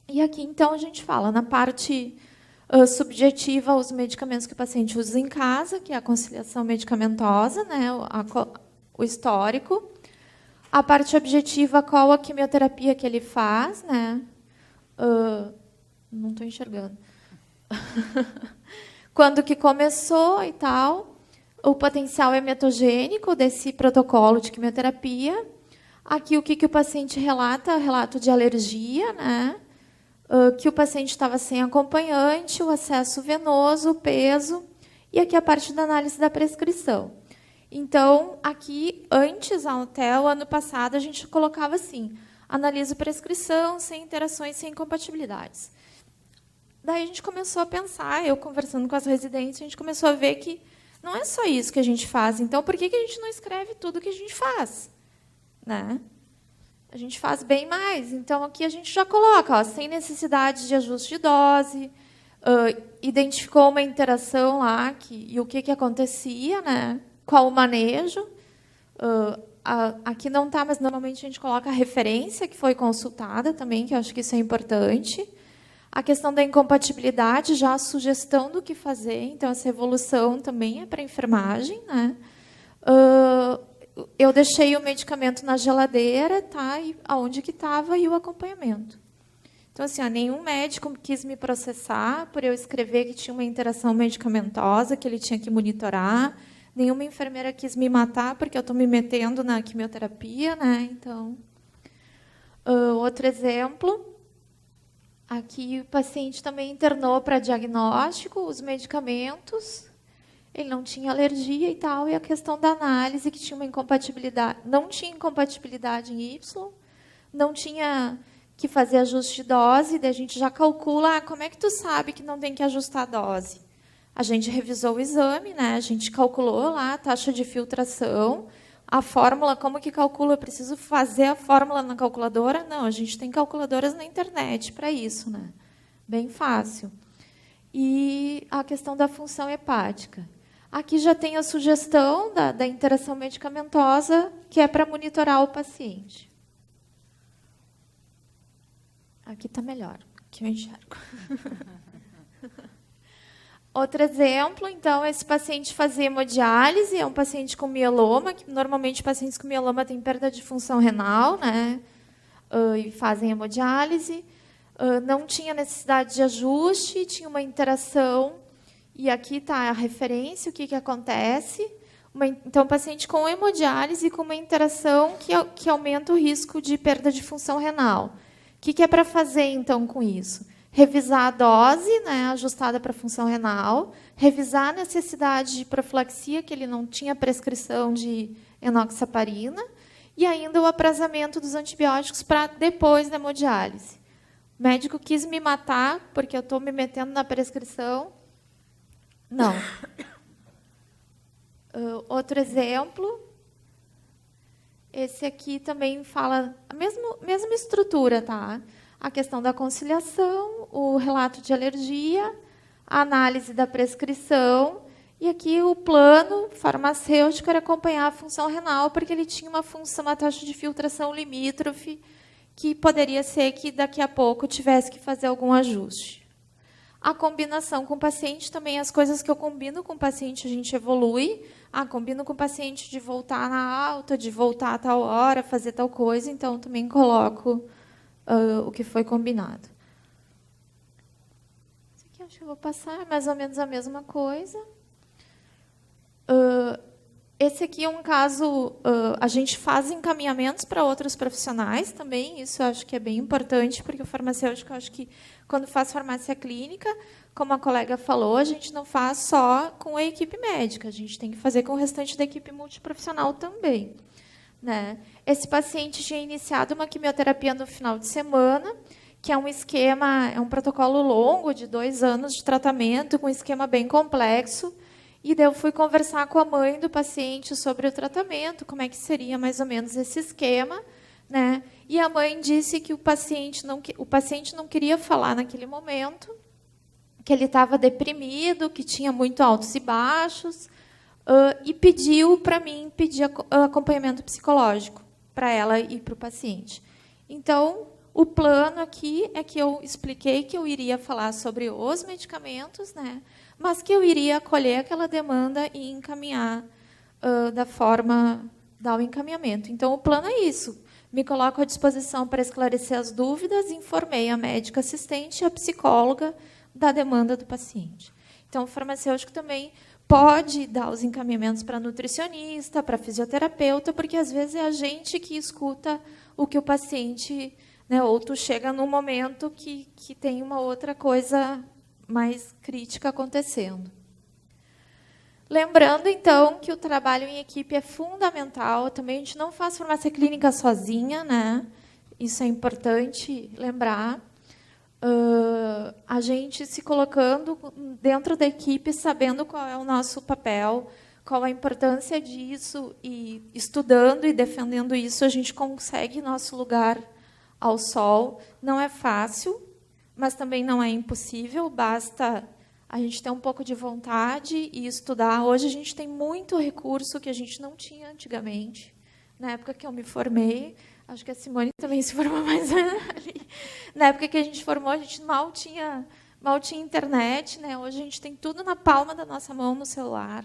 E aqui, então, a gente fala na parte subjetiva, os medicamentos que o paciente usa em casa, que é a conciliação medicamentosa, né, o histórico. A parte objetiva, qual a quimioterapia que ele faz, né? Não estou enxergando. Quando que começou e tal. O potencial hematogênico desse protocolo de quimioterapia. Aqui o que o paciente relata, relato de alergia, né? Que o paciente estava sem acompanhante, o acesso venoso, o peso. E aqui a parte da análise da prescrição. Então, aqui, antes, até o ano passado, a gente colocava assim, analisa prescrição, sem interações, sem incompatibilidades. Daí a gente começou a pensar, eu conversando com as residentes, a gente começou a ver que não é só isso que a gente faz. Então, por que a gente não escreve tudo que a gente faz? Né? A gente faz bem mais. Então, aqui a gente já coloca, sem necessidade de ajuste de dose, identificou uma interação lá e o que acontecia, né? Qual o manejo, Aqui não está, mas normalmente a gente coloca a referência que foi consultada também, que eu acho que isso é importante. A questão da incompatibilidade, já a sugestão do que fazer, então essa evolução também é para a enfermagem, né? Eu deixei o medicamento na geladeira, tá? E aonde que estava e o acompanhamento. Então, assim, nenhum médico quis me processar por eu escrever que tinha uma interação medicamentosa, que ele tinha que monitorar. Nenhuma enfermeira quis me matar porque eu estou me metendo na quimioterapia, né? Então, outro exemplo. Aqui o paciente também internou para diagnóstico, os medicamentos, ele não tinha alergia e tal, e a questão da análise, que tinha uma incompatibilidade, não tinha incompatibilidade em Y, não tinha que fazer ajuste de dose, daí a gente já calcula, como é que tu sabe que não tem que ajustar a dose? A gente revisou o exame, né? A gente calculou lá a taxa de filtração, a fórmula, como que calcula? Eu preciso fazer a fórmula na calculadora? Não, a gente tem calculadoras na internet para isso, né? Bem fácil. E a questão da função hepática. Aqui já tem a sugestão da interação medicamentosa, que é para monitorar o paciente. Aqui está melhor, que eu enxergo. Outro exemplo, então, esse paciente fazia hemodiálise, é um paciente com mieloma, que normalmente pacientes com mieloma têm perda de função renal, né? E fazem hemodiálise. Não tinha necessidade de ajuste, tinha uma interação, e aqui está a referência, o que acontece. Então, paciente com hemodiálise com uma interação que aumenta o risco de perda de função renal. O que é para fazer, então, com isso? Revisar a dose, né, ajustada para a função renal, revisar a necessidade de profilaxia, que ele não tinha prescrição de enoxaparina, e ainda o aprazamento dos antibióticos para depois da hemodiálise. O médico quis me matar, porque eu estou me metendo na prescrição. Não. Outro exemplo. Esse aqui também fala a mesma estrutura, tá? A questão da conciliação, o relato de alergia, a análise da prescrição, e aqui o plano farmacêutico era acompanhar a função renal, porque ele tinha uma taxa de filtração limítrofe, que poderia ser que daqui a pouco tivesse que fazer algum ajuste. A combinação com o paciente também, as coisas que eu combino com o paciente, a gente evolui. Combino com o paciente de voltar na alta, de voltar a tal hora, fazer tal coisa, então também coloco o que foi combinado. Isso aqui acho que eu vou passar, mais ou menos a mesma coisa. Esse aqui é um caso, a gente faz encaminhamentos para outros profissionais também, isso eu acho que é bem importante, porque o farmacêutico, eu acho que quando faz farmácia clínica, como a colega falou, a gente não faz só com a equipe médica, a gente tem que fazer com o restante da equipe multiprofissional também. Né? Esse paciente tinha iniciado uma quimioterapia no final de semana, que é um esquema, é um protocolo longo, de 2 anos de tratamento, com um esquema bem complexo. E daí eu fui conversar com a mãe do paciente sobre o tratamento, como é que seria mais ou menos esse esquema. Né? E a mãe disse que o paciente não queria falar naquele momento, que ele estava deprimido, que tinha muito altos e baixos, e pediu para mim acompanhamento psicológico para ela e para o paciente. Então, o plano aqui é que eu expliquei que eu iria falar sobre os medicamentos, né, mas que eu iria acolher aquela demanda e encaminhar da forma, dar o encaminhamento. Então, o plano é isso. Me coloco à disposição para esclarecer as dúvidas, informei a médica assistente e a psicóloga da demanda do paciente. Então, o farmacêutico também pode dar os encaminhamentos para nutricionista, para fisioterapeuta, porque, às vezes, é a gente que escuta o que o paciente... Né, ou tu chega num momento que tem uma outra coisa mais crítica acontecendo. Lembrando, então, que o trabalho em equipe é fundamental. Também a gente não faz farmácia clínica sozinha, né? Isso é importante lembrar. A gente se colocando dentro da equipe, sabendo qual é o nosso papel, qual a importância disso, e estudando e defendendo isso, a gente consegue nosso lugar ao sol. Não é fácil, mas também não é impossível, basta a gente ter um pouco de vontade e estudar. Hoje a gente tem muito recurso que a gente não tinha antigamente. Na época que eu me formei, acho que a Simone também se formou mais ali. Na época que a gente formou, a gente mal tinha internet, né? Hoje a gente tem tudo na palma da nossa mão no celular,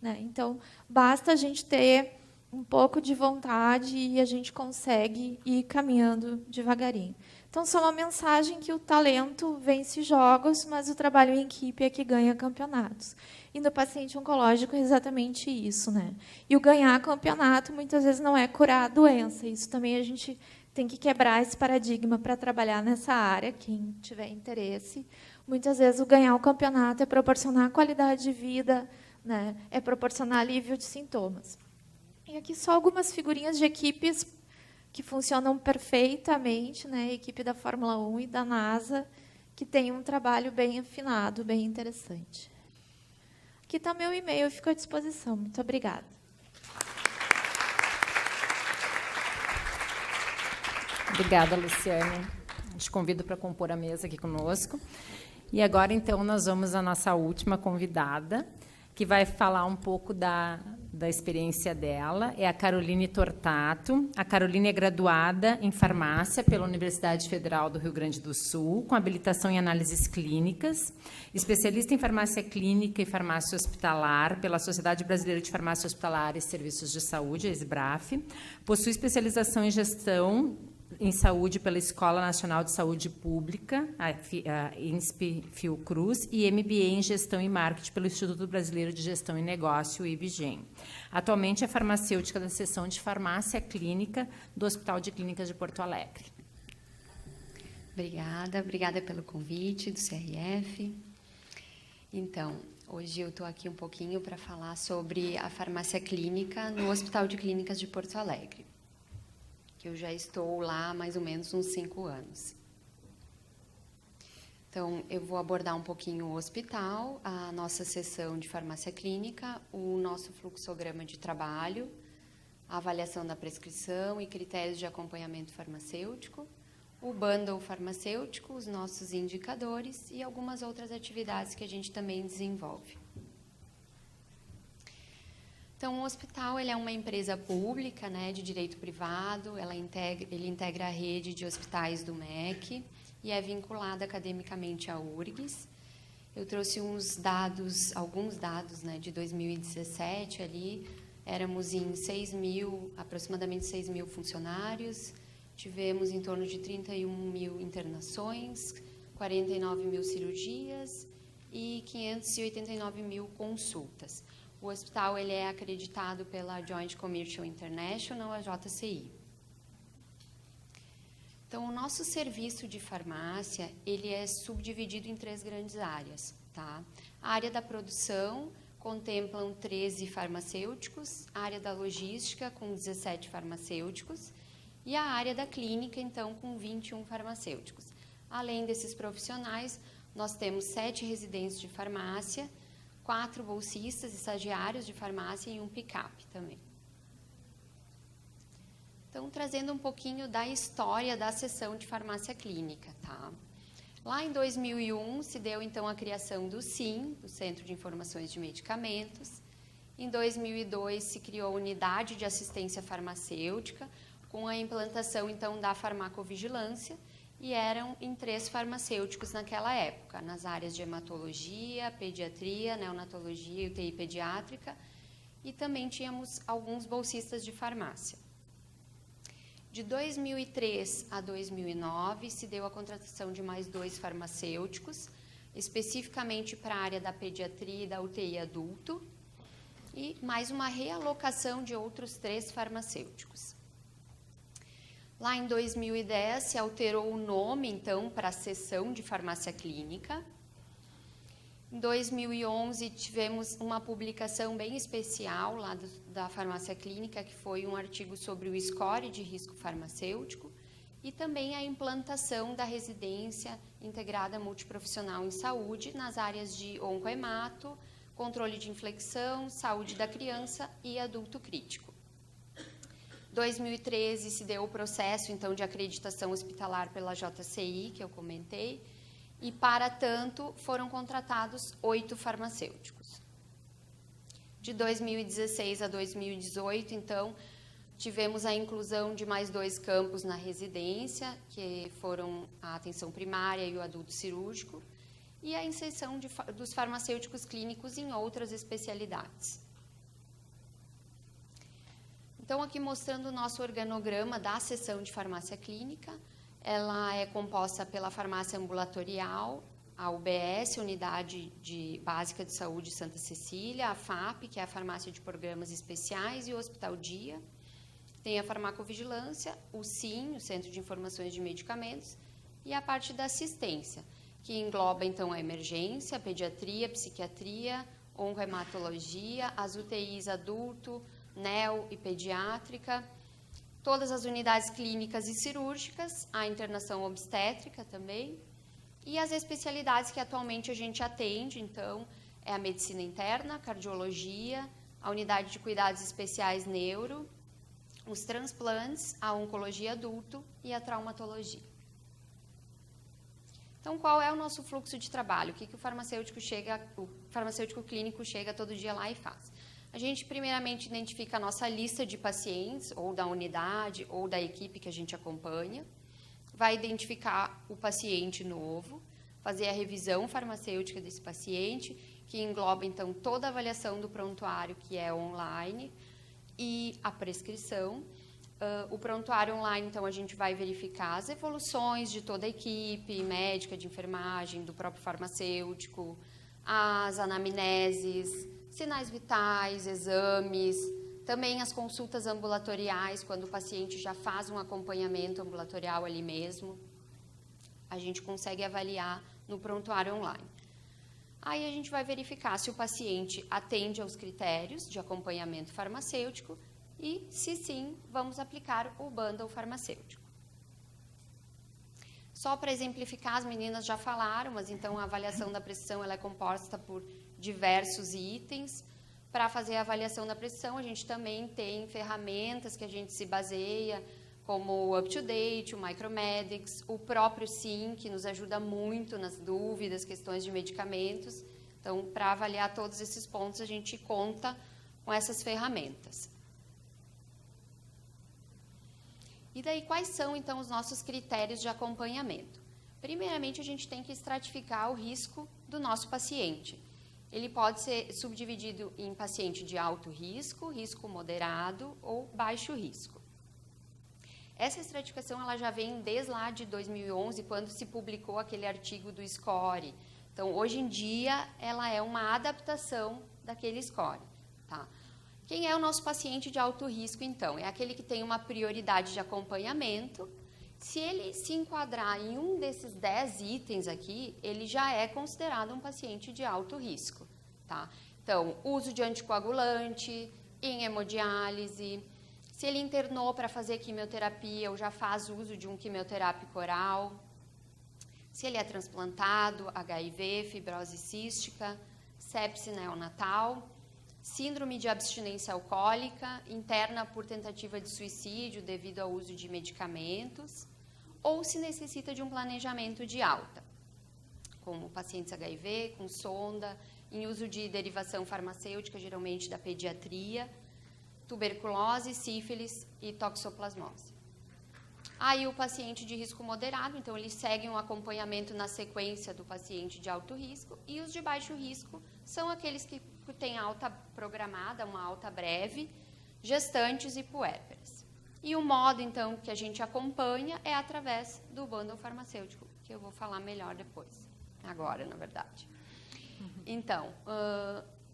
né? Então, basta a gente ter um pouco de vontade e a gente consegue ir caminhando devagarinho. Então, só uma mensagem que o talento vence jogos, mas o trabalho em equipe é que ganha campeonatos. E no paciente oncológico é exatamente isso, né? E o ganhar campeonato, muitas vezes, não é curar a doença. Isso também a gente tem que quebrar esse paradigma para trabalhar nessa área, quem tiver interesse. Muitas vezes, o ganhar o campeonato é proporcionar qualidade de vida, né? É proporcionar alívio de sintomas. E aqui só algumas figurinhas de equipes que funcionam perfeitamente, né? A equipe da Fórmula 1 e da NASA, que tem um trabalho bem afinado, bem interessante. Aqui está meu e-mail, eu fico à disposição. Muito obrigada. Obrigada, Luciane. Te convido para compor a mesa aqui conosco. E agora, então, nós vamos à nossa última convidada, que vai falar um pouco da experiência dela, é a Caroline Tortato. A Caroline é graduada em farmácia pela Universidade Federal do Rio Grande do Sul, com habilitação em análises clínicas, especialista em farmácia clínica e farmácia hospitalar pela Sociedade Brasileira de Farmácia Hospitalar e Serviços de Saúde, a SBRAF, possui especialização em gestão em saúde pela Escola Nacional de Saúde Pública, a INSP Fiocruz, e MBA em Gestão e Marketing pelo Instituto Brasileiro de Gestão e Negócio, o IBGEM. Atualmente é farmacêutica da seção de farmácia clínica do Hospital de Clínicas de Porto Alegre. Obrigada pelo convite do CRF. Então, hoje eu estou aqui um pouquinho para falar sobre a farmácia clínica no Hospital de Clínicas de Porto Alegre, que eu já estou lá há mais ou menos uns 5 anos. Então, eu vou abordar um pouquinho o hospital, a nossa seção de farmácia clínica, o nosso fluxograma de trabalho, a avaliação da prescrição e critérios de acompanhamento farmacêutico, o bundle farmacêutico, os nossos indicadores e algumas outras atividades que a gente também desenvolve. Então, o hospital ele é uma empresa pública, né, de direito privado, ele integra a rede de hospitais do MEC e é vinculado academicamente à URGS. Eu trouxe alguns dados, né, de 2017, ali éramos em aproximadamente 6 mil funcionários, tivemos em torno de 31 mil internações, 49 mil cirurgias e 589 mil consultas. O hospital ele é acreditado pela Joint Commercial International, a JCI. Então, o nosso serviço de farmácia ele é subdividido em 3 grandes áreas. Tá? A área da produção contemplam 13 farmacêuticos, a área da logística com 17 farmacêuticos e a área da clínica, então, com 21 farmacêuticos. Além desses profissionais, nós temos 7 residentes de farmácia, 4 bolsistas, estagiários de farmácia e um pick-up também. Então, trazendo um pouquinho da história da seção de farmácia clínica, tá? Lá em 2001, se deu, então, a criação do CIM, do Centro de Informações de Medicamentos. Em 2002, se criou a Unidade de Assistência Farmacêutica, com a implantação, então, da farmacovigilância, e eram em 3 farmacêuticos naquela época, nas áreas de hematologia, pediatria, neonatologia e UTI pediátrica, e também tínhamos alguns bolsistas de farmácia. De 2003 a 2009, se deu a contratação de mais 2 farmacêuticos, especificamente para a área da pediatria e da UTI adulto, e mais uma realocação de outros 3 farmacêuticos. Lá em 2010, se alterou o nome, então, para a seção de farmácia clínica. Em 2011, tivemos uma publicação bem especial lá da farmácia clínica, que foi um artigo sobre o score de risco farmacêutico e também a implantação da residência integrada multiprofissional em saúde nas áreas de oncohemato, controle de infecção, saúde da criança e adulto crítico. 2013 se deu o processo, então, de acreditação hospitalar pela JCI, que eu comentei, e, para tanto, foram contratados 8 farmacêuticos. De 2016 a 2018, então, tivemos a inclusão de mais 2 campos na residência, que foram a atenção primária e o adulto cirúrgico, e a inserção dos farmacêuticos clínicos em outras especialidades. Então, aqui mostrando o nosso organograma da seção de farmácia clínica. Ela é composta pela farmácia ambulatorial, a UBS, Unidade Básica de Saúde Santa Cecília, a FAP, que é a Farmácia de Programas Especiais, e o Hospital Dia. Tem a farmacovigilância, o SIM, o Centro de Informações de Medicamentos, e a parte da assistência, que engloba, então, a emergência, a pediatria, a psiquiatria, oncohematologia, as UTIs adulto, neo e pediátrica, todas as unidades clínicas e cirúrgicas, a internação obstétrica também, e as especialidades que atualmente a gente atende, então, é a medicina interna, a cardiologia, a unidade de cuidados especiais neuro, os transplantes, a oncologia adulto e a traumatologia. Então, qual é o nosso fluxo de trabalho? O que o farmacêutico clínico chega todo dia lá e faz? A gente, primeiramente, identifica a nossa lista de pacientes, ou da unidade, ou da equipe que a gente acompanha. Vai identificar o paciente novo, fazer a revisão farmacêutica desse paciente, que engloba, então, toda a avaliação do prontuário, que é online, e a prescrição. O prontuário online, então, a gente vai verificar as evoluções de toda a equipe, médica, de enfermagem, do próprio farmacêutico, as anamneses, sinais vitais, exames, também as consultas ambulatoriais, quando o paciente já faz um acompanhamento ambulatorial ali mesmo, a gente consegue avaliar no prontuário online. Aí a gente vai verificar se o paciente atende aos critérios de acompanhamento farmacêutico e, se sim, vamos aplicar o bundle farmacêutico. Só para exemplificar, as meninas já falaram, mas então a avaliação da prescrição ela é composta por diversos itens. Para fazer a avaliação da prescrição, a gente também tem ferramentas que a gente se baseia, como o UpToDate, o Micromedics, o próprio SIM, que nos ajuda muito nas dúvidas, questões de medicamentos. Então, para avaliar todos esses pontos, a gente conta com essas ferramentas. E daí, quais são, então, os nossos critérios de acompanhamento? Primeiramente, a gente tem que estratificar o risco do nosso paciente. Ele pode ser subdividido em paciente de alto risco, risco moderado ou baixo risco. Essa estratificação ela já vem desde lá de 2011, quando se publicou aquele artigo do SCORE. Então, hoje em dia, ela é uma adaptação daquele SCORE. Tá? Quem é o nosso paciente de alto risco, então? É aquele que tem uma prioridade de acompanhamento. Se ele se enquadrar em um desses 10 itens aqui, ele já é considerado um paciente de alto risco. Tá? Então, uso de anticoagulante, em hemodiálise, se ele internou para fazer quimioterapia ou já faz uso de um quimioterápico oral, se ele é transplantado, HIV, fibrose cística, sepse neonatal, síndrome de abstinência alcoólica, interna por tentativa de suicídio devido ao uso de medicamentos, ou se necessita de um planejamento de alta, como pacientes HIV, com sonda, em uso de derivação farmacêutica, geralmente da pediatria, tuberculose, sífilis e toxoplasmose. Aí o paciente de risco moderado, então ele segue um acompanhamento na sequência do paciente de alto risco, e os de baixo risco são aqueles que têm alta programada, uma alta breve, gestantes e puérperas. E o modo, então, que a gente acompanha é através do bundle farmacêutico, que eu vou falar melhor depois, agora, na verdade. Então,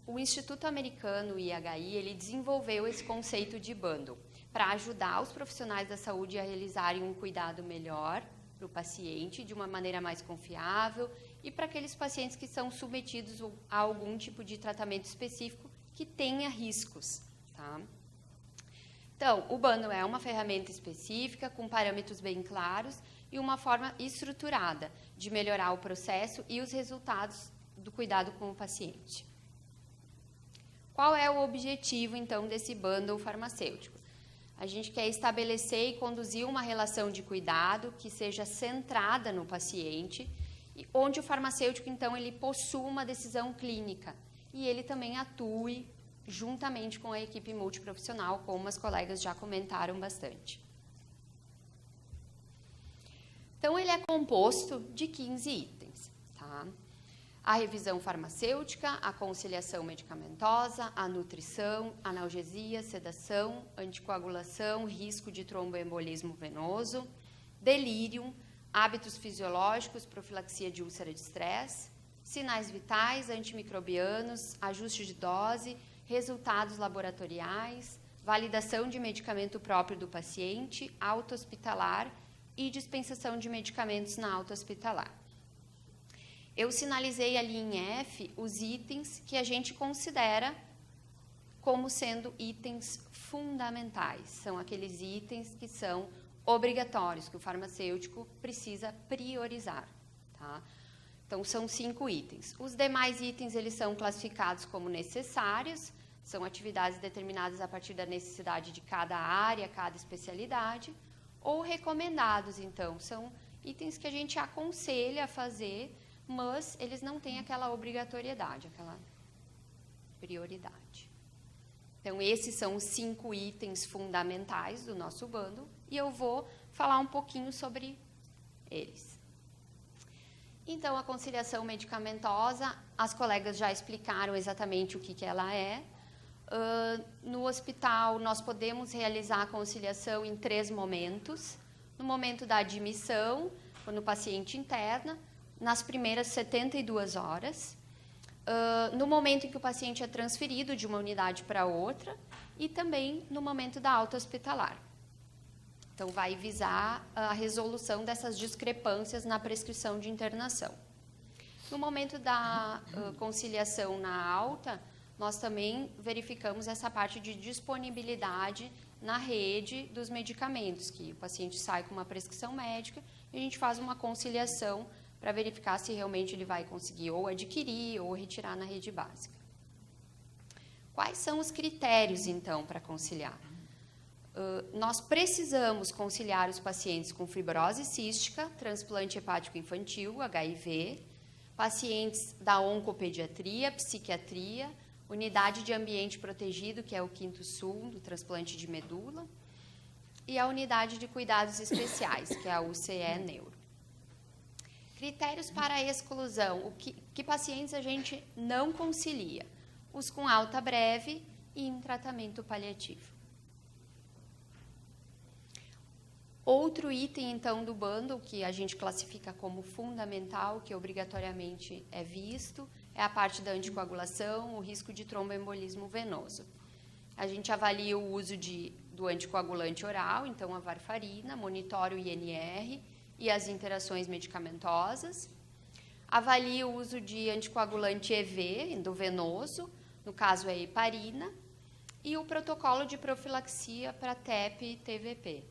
o Instituto Americano, o IHI, ele desenvolveu esse conceito de bundle para ajudar os profissionais da saúde a realizarem um cuidado melhor para o paciente, de uma maneira mais confiável, e para aqueles pacientes que são submetidos a algum tipo de tratamento específico que tenha riscos. Tá? Então, o bundle é uma ferramenta específica, com parâmetros bem claros e uma forma estruturada de melhorar o processo e os resultados do cuidado com o paciente. Qual é o objetivo, então, desse bundle farmacêutico? A gente quer estabelecer e conduzir uma relação de cuidado que seja centrada no paciente onde o farmacêutico, então, ele possua uma decisão clínica e ele também atue juntamente com a equipe multiprofissional, como as colegas já comentaram bastante. Então, ele é composto de 15 itens, tá? A revisão farmacêutica, a conciliação medicamentosa, a nutrição, analgesia, sedação, anticoagulação, risco de tromboembolismo venoso, delírio, hábitos fisiológicos, profilaxia de úlcera de estresse, sinais vitais, antimicrobianos, ajuste de dose, resultados laboratoriais, validação de medicamento próprio do paciente, alta hospitalar e dispensação de medicamentos na alta hospitalar. Eu sinalizei ali em F os itens que a gente considera como sendo itens fundamentais. São aqueles itens que são obrigatórios, que o farmacêutico precisa priorizar, tá? Então, são 5 itens. Os demais itens, eles são classificados como necessários, são atividades determinadas a partir da necessidade de cada área, cada especialidade, ou recomendados, então, são itens que a gente aconselha a fazer, mas eles não têm aquela obrigatoriedade, aquela prioridade. Então, esses são os 5 itens fundamentais do nosso bundle e eu vou falar um pouquinho sobre eles. Então, a conciliação medicamentosa, as colegas já explicaram exatamente o que ela é. No hospital, nós podemos realizar a conciliação em 3 momentos. No momento da admissão, quando o paciente interna, nas primeiras 72 horas, no momento em que o paciente é transferido de uma unidade para outra e também no momento da alta hospitalar. Então, vai visar a resolução dessas discrepâncias na prescrição de internação. No momento da conciliação na alta, nós também verificamos essa parte de disponibilidade na rede dos medicamentos, que o paciente sai com uma prescrição médica e a gente faz uma conciliação para verificar se realmente ele vai conseguir ou adquirir ou retirar na rede básica. Quais são os critérios, então, para conciliar? Nós precisamos conciliar os pacientes com fibrose cística, transplante hepático infantil, HIV, pacientes da oncopediatria, psiquiatria, unidade de ambiente protegido, que é o 5º Sul, do transplante de medula, e a unidade de cuidados especiais, que é a UCE Neuro. Critérios para a exclusão. Que pacientes a gente não concilia? Os com alta breve e em tratamento paliativo. Outro item, então, do bundle, que a gente classifica como fundamental, que obrigatoriamente é visto, é a parte da anticoagulação, o risco de tromboembolismo venoso. A gente avalia o uso do anticoagulante oral, então a varfarina, monitora o INR e as interações medicamentosas. Avalia o uso de anticoagulante EV, endovenoso, no caso é a heparina, e o protocolo de profilaxia para TEP e TVP.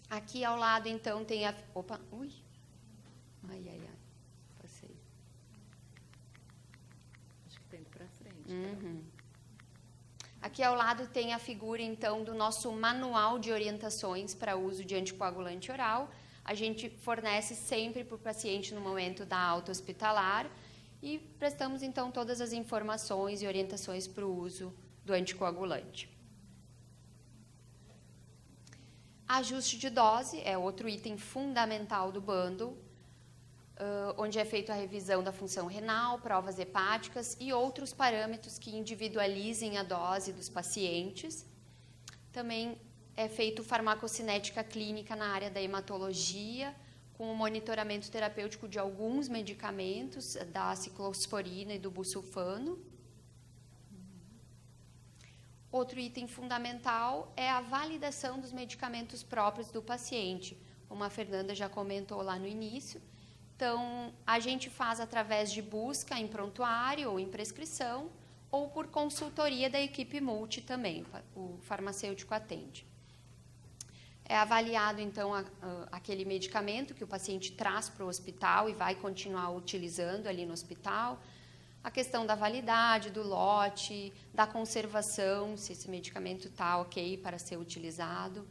Aqui ao lado, então, tem a... Opa, ui. Ai, passei. Acho que tem indo para frente. Uhum. Aqui ao lado tem a figura, então, do nosso manual de orientações para uso de anticoagulante oral. A gente fornece sempre para o paciente no momento da alta hospitalar e prestamos, então, todas as informações e orientações para o uso do anticoagulante. Ajuste de dose é outro item fundamental do bundle, onde é feita a revisão da função renal, provas hepáticas e outros parâmetros que individualizem a dose dos pacientes. Também é feito farmacocinética clínica na área da hematologia, com o monitoramento terapêutico de alguns medicamentos, da ciclosporina e do busulfano. Outro item fundamental é a validação dos medicamentos próprios do paciente, como a Fernanda já comentou lá no início. Então, a gente faz através de busca em prontuário ou em prescrição, ou por consultoria da equipe multi também, o farmacêutico atende. É avaliado, então, aquele medicamento que o paciente traz para o hospital e vai continuar utilizando ali no hospital, a questão da validade, do lote, da conservação, se esse medicamento está ok para ser utilizado,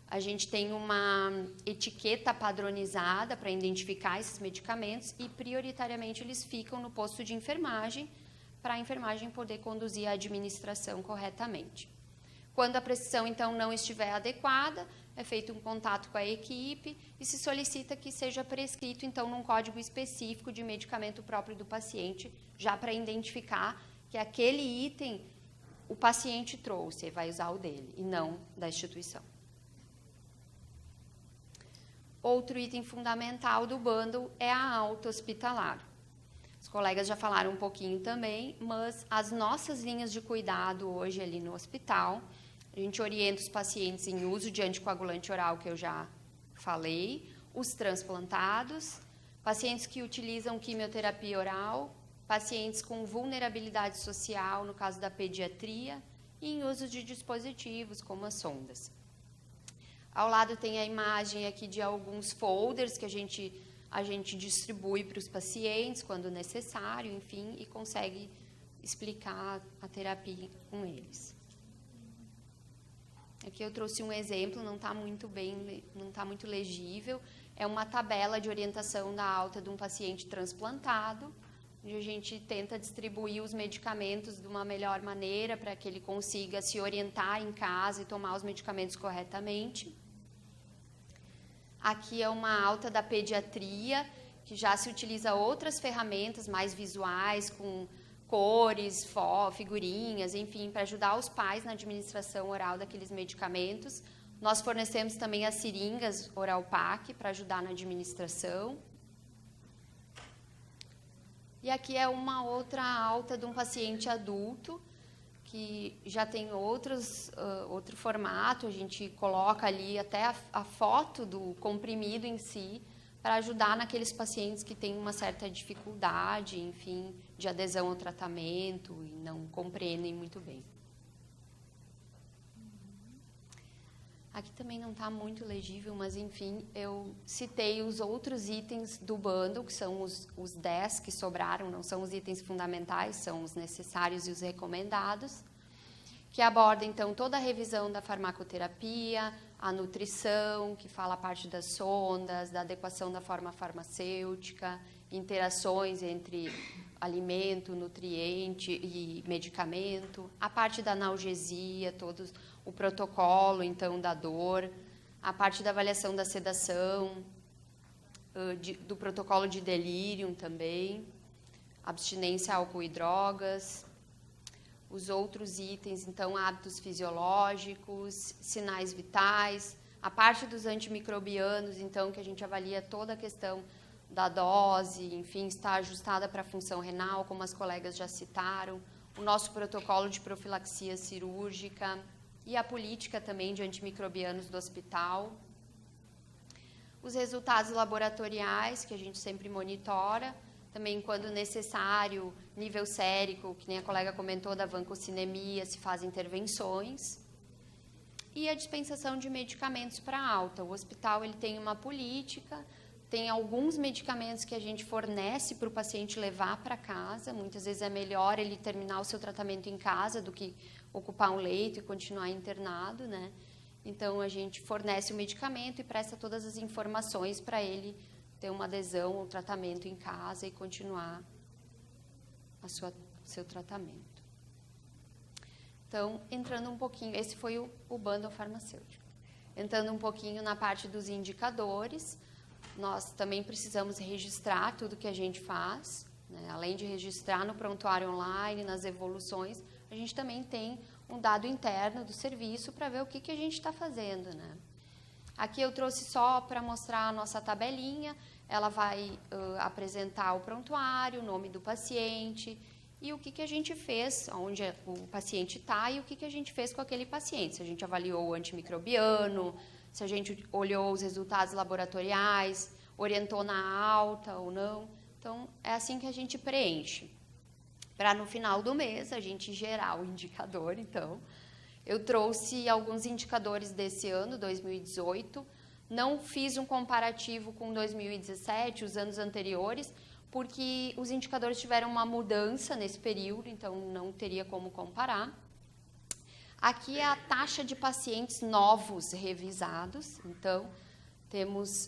A gente tem uma etiqueta padronizada para identificar esses medicamentos e, prioritariamente, eles ficam no posto de enfermagem para a enfermagem poder conduzir a administração corretamente. Quando a prescrição, então, não estiver adequada, é feito um contato com a equipe e se solicita que seja prescrito, então, num código específico de medicamento próprio do paciente, já para identificar que aquele item o paciente trouxe, vai usar o dele e não da instituição. Outro item fundamental do bundle é a alta hospitalar. Os colegas já falaram um pouquinho também, mas as nossas linhas de cuidado hoje ali no hospital, a gente orienta os pacientes em uso de anticoagulante oral, que eu já falei, os transplantados, pacientes que utilizam quimioterapia oral, pacientes com vulnerabilidade social, no caso da pediatria, e em uso de dispositivos como as sondas. Ao lado tem a imagem aqui de alguns folders que a gente distribui para os pacientes quando necessário, enfim, e consegue explicar a terapia com eles. Aqui eu trouxe um exemplo, não está muito legível, é uma tabela de orientação da alta de um paciente transplantado, onde a gente tenta distribuir os medicamentos de uma melhor maneira para que ele consiga se orientar em casa e tomar os medicamentos corretamente. Aqui é uma alta da pediatria, que já se utiliza outras ferramentas mais visuais, com cores, figurinhas, enfim, para ajudar os pais na administração oral daqueles medicamentos. Nós fornecemos também as seringas Oral Pack para ajudar na administração. E aqui é uma outra alta de um paciente adulto, que já tem outro formato, a gente coloca ali até a foto do comprimido em si, para ajudar naqueles pacientes que têm uma certa dificuldade, enfim, de adesão ao tratamento e não compreendem muito bem. Aqui também não está muito legível, mas, enfim, eu citei os outros itens do bundle, que são os 10 que sobraram, não são os itens fundamentais, são os necessários e os recomendados, que aborda, então, toda a revisão da farmacoterapia, a nutrição, que fala a parte das sondas, da adequação da forma farmacêutica, interações entre alimento, nutriente e medicamento, a parte da analgesia, todos o protocolo, então, da dor, a parte da avaliação da sedação, do protocolo de delírio também, abstinência a álcool e drogas, os outros itens, então, hábitos fisiológicos, sinais vitais, a parte dos antimicrobianos, então, que a gente avalia toda a questão da dose, enfim, está ajustada para a função renal, como as colegas já citaram, o nosso protocolo de profilaxia cirúrgica e a política também de antimicrobianos do hospital, os resultados laboratoriais, que a gente sempre monitora, também, quando necessário, nível sérico, que nem a colega comentou, da vancocinemia, se faz intervenções. E a dispensação de medicamentos para alta. O hospital ele tem uma política, tem alguns medicamentos que a gente fornece para o paciente levar para casa. Muitas vezes é melhor ele terminar o seu tratamento em casa do que ocupar um leito e continuar internado, né? Então, a gente fornece o medicamento e presta todas as informações para ele ter uma adesão ao tratamento em casa e continuar seu tratamento. Então, entrando um pouquinho, esse foi o bundle farmacêutico. Entrando um pouquinho na parte dos indicadores, nós também precisamos registrar tudo que a gente faz, né? Além de registrar no prontuário online, nas evoluções, a gente também tem um dado interno do serviço para ver o que a gente está fazendo, né? Aqui eu trouxe só para mostrar a nossa tabelinha, ela vai apresentar o prontuário, o nome do paciente e o que a gente fez, onde o paciente está e o que a gente fez com aquele paciente. Se a gente avaliou o antimicrobiano, se a gente olhou os resultados laboratoriais, orientou na alta ou não. Então, é assim que a gente preenche. Para no final do mês a gente gerar o indicador, então. Eu trouxe alguns indicadores desse ano, 2018. Não fiz um comparativo com 2017, os anos anteriores, porque os indicadores tiveram uma mudança nesse período, então não teria como comparar. Aqui é a taxa de pacientes novos revisados, então, temos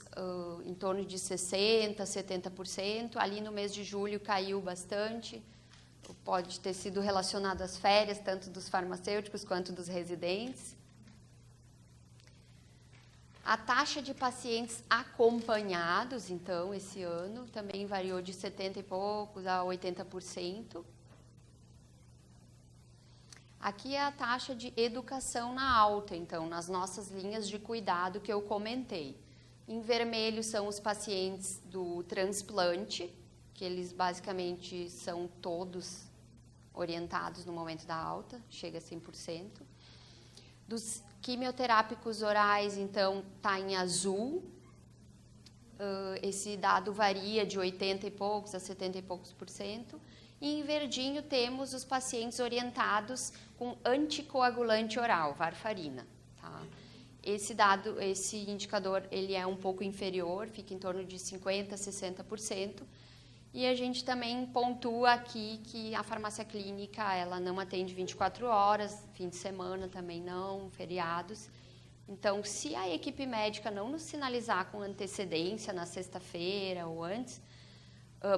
em torno de 60%, 70%, ali no mês de julho caiu bastante, pode ter sido relacionado às férias, tanto dos farmacêuticos quanto dos residentes. A taxa de pacientes acompanhados, então, esse ano, também variou de 70 e poucos a 80%. Aqui é a taxa de educação na alta, então, nas nossas linhas de cuidado que eu comentei. Em vermelho são os pacientes do transplante, que eles basicamente são todos orientados no momento da alta, chega a 100%. Dos quimioterápicos orais, então, está em azul. Esse dado varia de 80 e poucos a 70 e poucos %. E em verdinho temos os pacientes orientados com anticoagulante oral, varfarina. Tá? Esse indicador, ele é um pouco inferior, fica em torno de 50% a 60%. E a gente também pontua aqui que a farmácia clínica, ela não atende 24 horas, fim de semana também não, feriados. Então, se a equipe médica não nos sinalizar com antecedência na sexta-feira ou antes,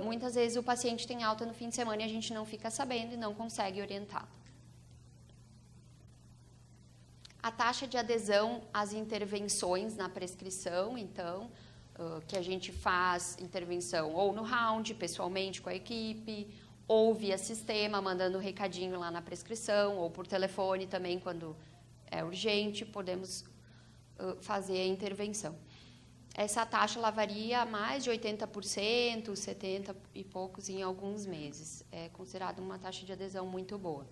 muitas vezes o paciente tem alta no fim de semana e a gente não fica sabendo e não consegue orientar. A taxa de adesão às intervenções na prescrição, então, que a gente faz intervenção ou no round, pessoalmente com a equipe, ou via sistema, mandando um recadinho lá na prescrição, ou por telefone também, quando é urgente, podemos fazer a intervenção. Essa taxa ela varia a mais de 80%, 70 e poucos em alguns meses. É considerada uma taxa de adesão muito boa.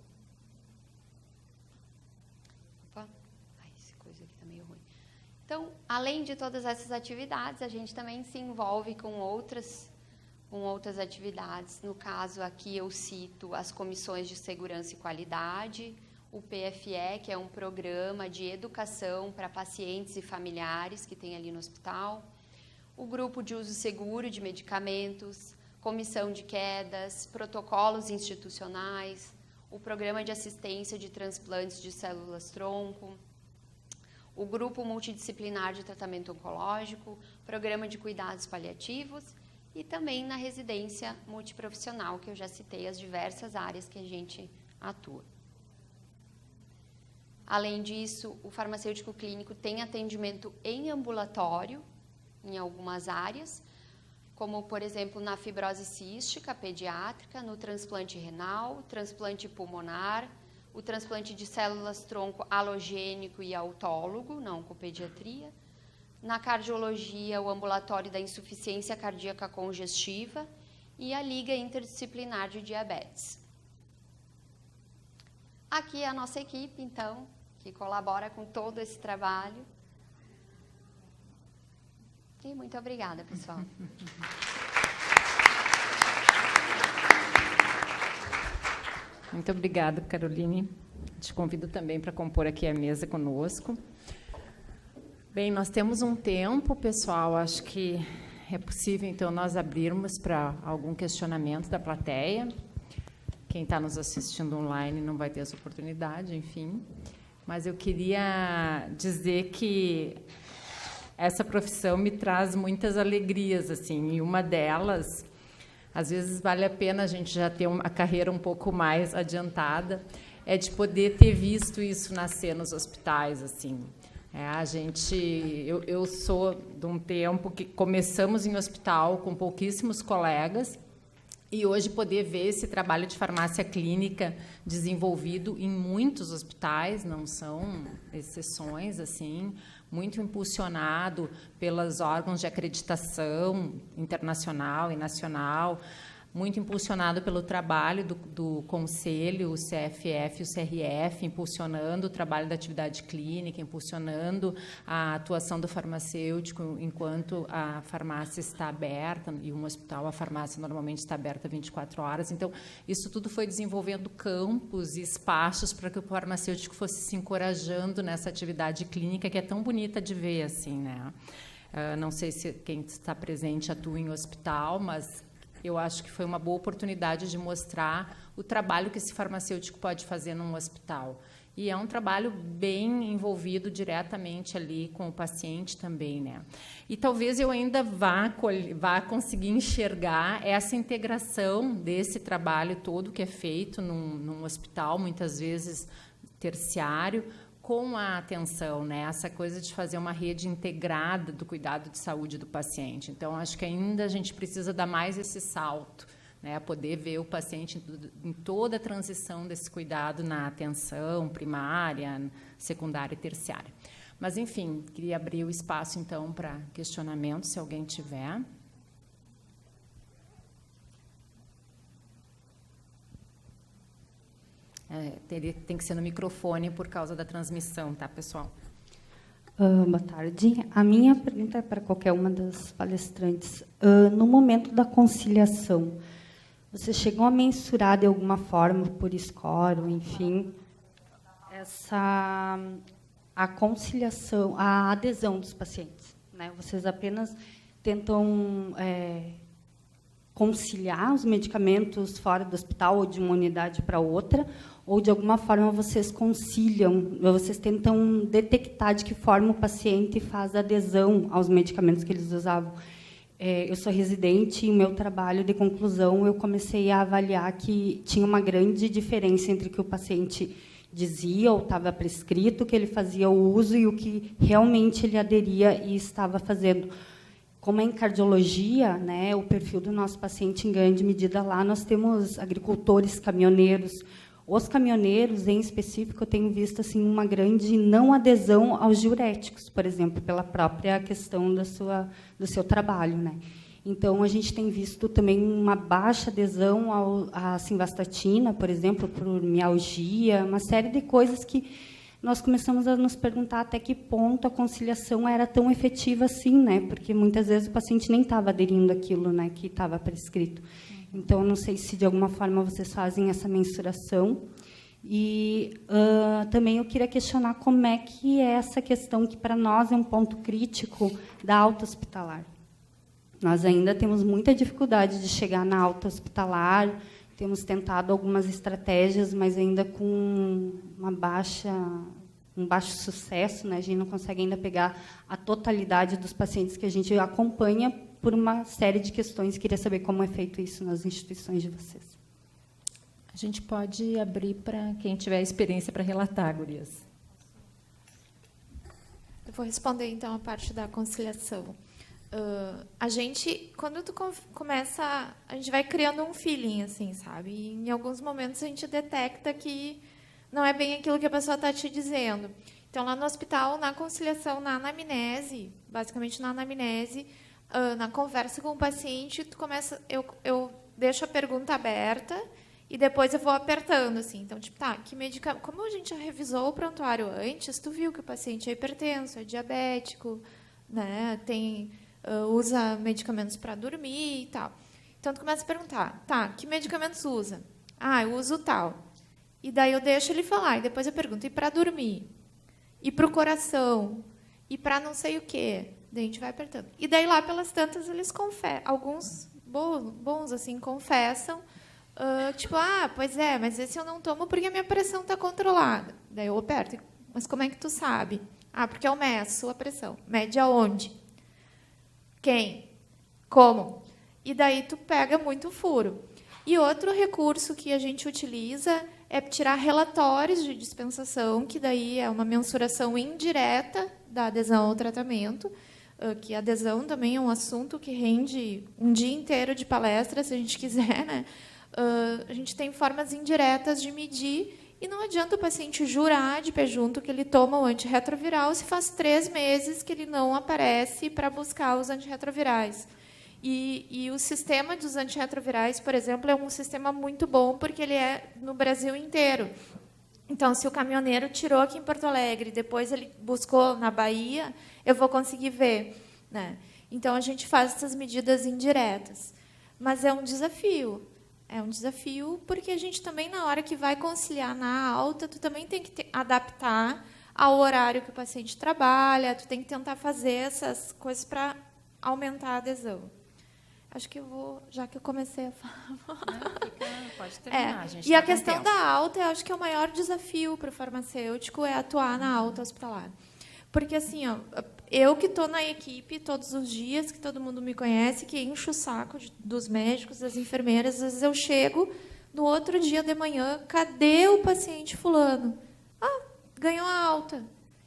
Opa, essa coisa aqui está meio ruim. Então, além de todas essas atividades, a gente também se envolve com outras atividades. No caso, aqui eu cito as comissões de segurança e qualidade, o PFE, que é um programa de educação para pacientes e familiares que tem ali no hospital, o grupo de uso seguro de medicamentos, comissão de quedas, protocolos institucionais, o programa de assistência de transplantes de células-tronco, o grupo multidisciplinar de tratamento oncológico, programa de cuidados paliativos e também na residência multiprofissional, que eu já citei as diversas áreas que a gente atua. Além disso, o farmacêutico clínico tem atendimento em ambulatório, em algumas áreas, como, por exemplo, na fibrose cística pediátrica, no transplante renal, transplante pulmonar, o transplante de células-tronco halogênico e autólogo, na oncopediatria, na cardiologia, o ambulatório da insuficiência cardíaca congestiva e a Liga Interdisciplinar de Diabetes. Aqui é a nossa equipe, então, que colabora com todo esse trabalho. E muito obrigada, pessoal. Muito obrigada, Caroline. Te convido também para compor aqui a mesa conosco. Bem, nós temos um tempo, pessoal, acho que é possível, então, nós abrirmos para algum questionamento da plateia. Quem está nos assistindo online não vai ter essa oportunidade, enfim. Mas eu queria dizer que essa profissão me traz muitas alegrias, assim, e uma delas, às vezes vale a pena a gente já ter uma carreira um pouco mais adiantada, é de poder ter visto isso nascer nos hospitais, assim. Eu sou de um tempo que começamos em hospital com pouquíssimos colegas, e hoje poder ver esse trabalho de farmácia clínica desenvolvido em muitos hospitais, não são exceções, assim, muito impulsionado pelos órgãos de acreditação internacional e nacional, muito impulsionado pelo trabalho do Conselho, o CFF e o CRF, impulsionando o trabalho da atividade clínica, impulsionando a atuação do farmacêutico enquanto a farmácia está aberta, e um hospital, a farmácia normalmente está aberta 24 horas. Então, isso tudo foi desenvolvendo campos e espaços para que o farmacêutico fosse se encorajando nessa atividade clínica, que é tão bonita de ver, assim, né? Não sei se quem está presente atua em hospital, mas eu acho que foi uma boa oportunidade de mostrar o trabalho que esse farmacêutico pode fazer num hospital. E é um trabalho bem envolvido diretamente ali com o paciente também, né? E talvez eu ainda vá conseguir enxergar essa integração desse trabalho todo que é feito num hospital, muitas vezes terciário, com a atenção, né? Essa coisa de fazer uma rede integrada do cuidado de saúde do paciente. Então, acho que ainda a gente precisa dar mais esse salto, né, poder ver o paciente em toda a transição desse cuidado na atenção primária, secundária e terciária. Mas, enfim, queria abrir o espaço, então, para questionamento, se alguém tiver. Tem que ser no microfone por causa da transmissão, tá, pessoal? Boa tarde. A minha pergunta é para qualquer uma das palestrantes. No momento da conciliação, vocês chegam a mensurar de alguma forma, por score, ou enfim, a conciliação, a adesão dos pacientes, né? Vocês apenas tentam conciliar os medicamentos fora do hospital ou de uma unidade para outra, ou de alguma forma vocês conciliam, vocês tentam detectar de que forma o paciente faz adesão aos medicamentos que eles usavam. Eu sou residente e, em meu trabalho de conclusão, eu comecei a avaliar que tinha uma grande diferença entre o que o paciente dizia ou estava prescrito, que ele fazia o uso, e o que realmente ele aderia e estava fazendo. Como é em cardiologia, né, o perfil do nosso paciente, em grande medida, lá nós temos agricultores, caminhoneiros. Os caminhoneiros, em específico, eu tenho visto assim, uma grande não adesão aos diuréticos, por exemplo, pela própria questão do seu trabalho, né? Então, a gente tem visto também uma baixa adesão à simvastatina, por exemplo, por mialgia, uma série de coisas que nós começamos a nos perguntar até que ponto a conciliação era tão efetiva assim, né? Porque muitas vezes o paciente nem estava aderindo àquilo, né, que estava prescrito. Então, não sei se de alguma forma vocês fazem essa mensuração. E também eu queria questionar como é que é essa questão que para nós é um ponto crítico da alta hospitalar. Nós ainda temos muita dificuldade de chegar na alta hospitalar. Temos tentado algumas estratégias, mas ainda com um baixo sucesso, né? A gente não consegue ainda pegar a totalidade dos pacientes que a gente acompanha por uma série de questões. Queria saber como é feito isso nas instituições de vocês. A gente pode abrir para quem tiver experiência para relatar, gurias. Eu vou responder, então, a parte da conciliação. A gente, quando tu começa, a gente vai criando um feeling, assim, sabe? E em alguns momentos a gente detecta que não é bem aquilo que a pessoa está te dizendo. Então, lá no hospital, na conciliação, na anamnese, basicamente na anamnese, na conversa com o paciente, tu começa, eu deixo a pergunta aberta e depois eu vou apertando, assim. Então, tipo, tá, que medicamento? Como a gente já revisou o prontuário antes, tu viu que o paciente é hipertenso, é diabético, né? Usa medicamentos para dormir e tal. Então, tu começa a perguntar, tá, que medicamentos usa? Eu uso tal. E daí eu deixo ele falar, e depois eu pergunto, e para dormir? E para o coração? E para não sei o quê? Daí a gente vai apertando. E daí, lá pelas tantas, eles confessam. Alguns bons assim, confessam, tipo, pois é, mas esse eu não tomo porque a minha pressão está controlada. Daí eu aperto. Mas como é que tu sabe? Porque eu meço a pressão. Mede aonde? Quem? Como? E daí tu pega muito furo. E outro recurso que a gente utiliza é tirar relatórios de dispensação, que daí é uma mensuração indireta da adesão ao tratamento, que a adesão também é um assunto que rende um dia inteiro de palestra, se a gente quiser, né? A gente tem formas indiretas de medir, e não adianta o paciente jurar de pé junto que ele toma o antirretroviral se faz 3 meses que ele não aparece para buscar os antirretrovirais. E o sistema dos antirretrovirais, por exemplo, é um sistema muito bom porque ele é no Brasil inteiro. Então, se o caminhoneiro tirou aqui em Porto Alegre, depois ele buscou na Bahia, eu vou conseguir ver, né? Então, a gente faz essas medidas indiretas. Mas é um desafio. É um desafio porque a gente também, na hora que vai conciliar na alta, tu também tem que adaptar ao horário que o paciente trabalha, tu tem que tentar fazer essas coisas para aumentar a adesão. Acho que eu vou, já que eu comecei a falar... Pode terminar, a gente E tá a com questão tempo. da alta, eu acho que é o maior desafio para o farmacêutico é atuar na alta hospitalar. Porque, assim, ó, eu que estou na equipe todos os dias, que todo mundo me conhece, que encho o saco dos médicos, das enfermeiras, às vezes eu chego no outro dia de manhã, cadê o paciente fulano? Ah, ganhou a alta.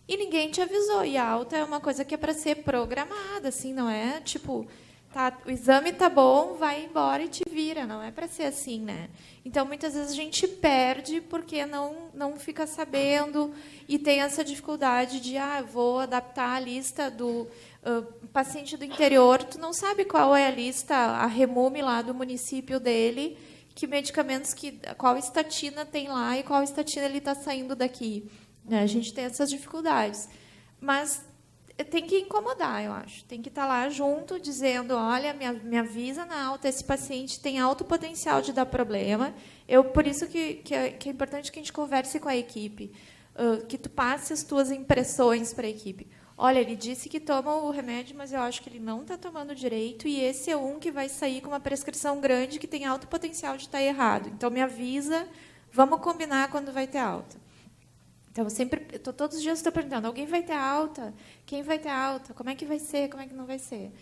E ninguém te avisou. E a alta é uma coisa que é para ser programada, assim, não é tipo, tá, o exame tá bom, vai embora e te vira. Não é para ser assim, né? Então, muitas vezes a gente perde porque não fica sabendo e tem essa dificuldade de, vou adaptar a lista do paciente do interior. Tu não sabe qual é a lista, a Remume lá do município dele, que medicamentos, qual estatina tem lá e qual estatina ele está saindo daqui. A gente tem essas dificuldades. Mas tem que incomodar, eu acho. Tem que estar lá junto, dizendo, olha, me avisa na alta, esse paciente tem alto potencial de dar problema. Por isso que é importante que a gente converse com a equipe, que tu passe as tuas impressões para a equipe. Olha, ele disse que toma o remédio, mas eu acho que ele não está tomando direito, e esse é um que vai sair com uma prescrição grande que tem alto potencial de estar errado. Então, me avisa, vamos combinar quando vai ter alta. Então, todos os dias estou perguntando, alguém vai ter alta? Quem vai ter alta? Como é que vai ser? Como é que não vai ser?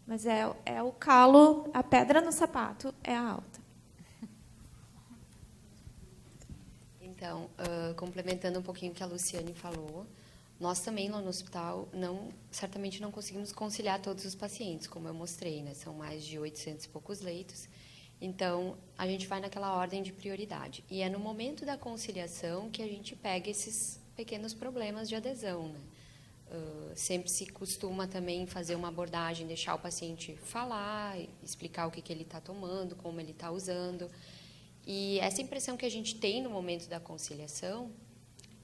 Mas é o calo, a pedra no sapato é a alta. Então, complementando um pouquinho o que a Luciane falou, nós também lá no hospital certamente não conseguimos conciliar todos os pacientes, como eu mostrei, né? São mais de 800 e poucos leitos. Então, a gente vai naquela ordem de prioridade. E é no momento da conciliação que a gente pega esses pequenos problemas de adesão, né? Sempre se costuma também fazer uma abordagem, deixar o paciente falar, explicar o que ele está tomando, como ele está usando. E essa impressão que a gente tem no momento da conciliação,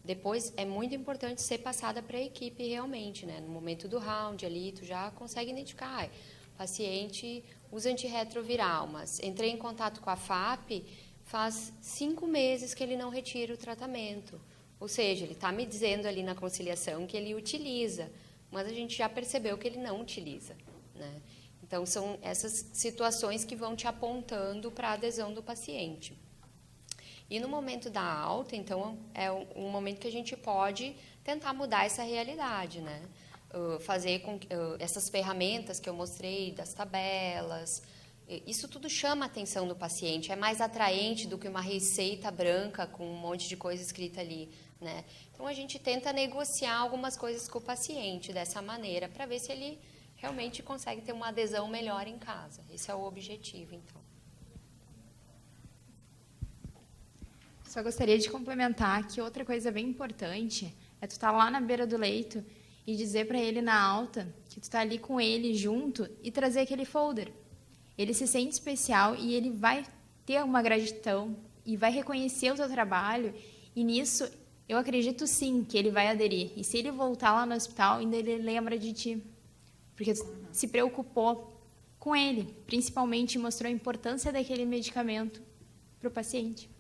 depois é muito importante ser passada para a equipe realmente, né? No momento do round ali, tu já consegue identificar, paciente usa antirretroviral, mas entrei em contato com a FAP, faz 5 meses que ele não retira o tratamento. Ou seja, ele está me dizendo ali na conciliação que ele utiliza, mas a gente já percebeu que ele não utiliza, né? Então, são essas situações que vão te apontando para a adesão do paciente. E no momento da alta, então, é um momento que a gente pode tentar mudar essa realidade, né? Fazer com essas ferramentas que eu mostrei, das tabelas, isso tudo chama a atenção do paciente, é mais atraente do que uma receita branca com um monte de coisa escrita ali, né? Então, a gente tenta negociar algumas coisas com o paciente dessa maneira, para ver se ele realmente consegue ter uma adesão melhor em casa. Esse é o objetivo, então. Só gostaria de complementar que outra coisa bem importante é tu estar lá na beira do leito e dizer para ele na alta que tu está ali com ele junto e trazer aquele folder. Ele se sente especial e ele vai ter uma gratidão e vai reconhecer o teu trabalho, e nisso eu acredito sim que ele vai aderir. E se ele voltar lá no hospital, ainda ele lembra de ti, porque tu se preocupou com ele, principalmente mostrou a importância daquele medicamento para o paciente.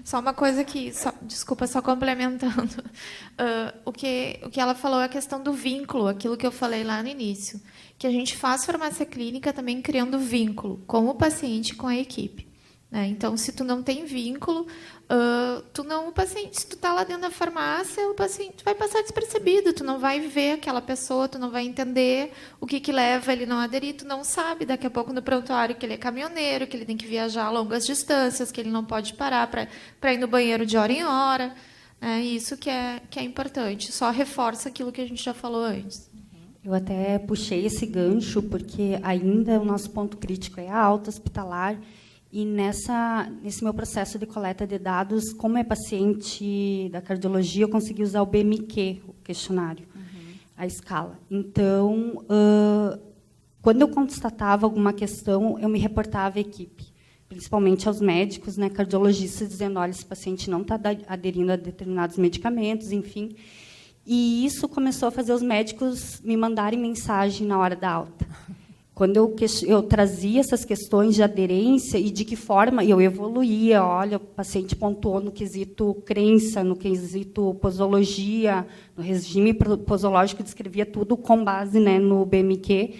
Só uma coisa que, desculpa, só complementando. O que ela falou é a questão do vínculo, aquilo que eu falei lá no início, que a gente faz farmácia clínica também criando vínculo com o paciente e com a equipe, né? Então, se tu não tem vínculo, o paciente, se tu está lá dentro da farmácia, o paciente vai passar despercebido, tu não vai ver aquela pessoa, tu não vai entender o que leva ele não aderir, tu não sabe daqui a pouco no prontuário que ele é caminhoneiro, que ele tem que viajar a longas distâncias, que ele não pode parar para ir no banheiro de hora em hora, né? Isso que é importante, só reforça aquilo que a gente já falou antes. Eu até puxei esse gancho, porque ainda o nosso ponto crítico é a alta hospitalar. E nesse meu processo de coleta de dados, como é paciente da cardiologia, eu consegui usar o BMQ, o questionário, a escala. Então, quando eu constatava alguma questão, eu me reportava à equipe, principalmente aos médicos, né, cardiologistas, dizendo, olha, esse paciente não está aderindo a determinados medicamentos, enfim. E isso começou a fazer os médicos me mandarem mensagem na hora da alta. Quando eu trazia essas questões de aderência e de que forma eu evoluía, olha, o paciente pontuou no quesito crença, no quesito posologia, no regime posológico, descrevia tudo com base, né, no BMQ.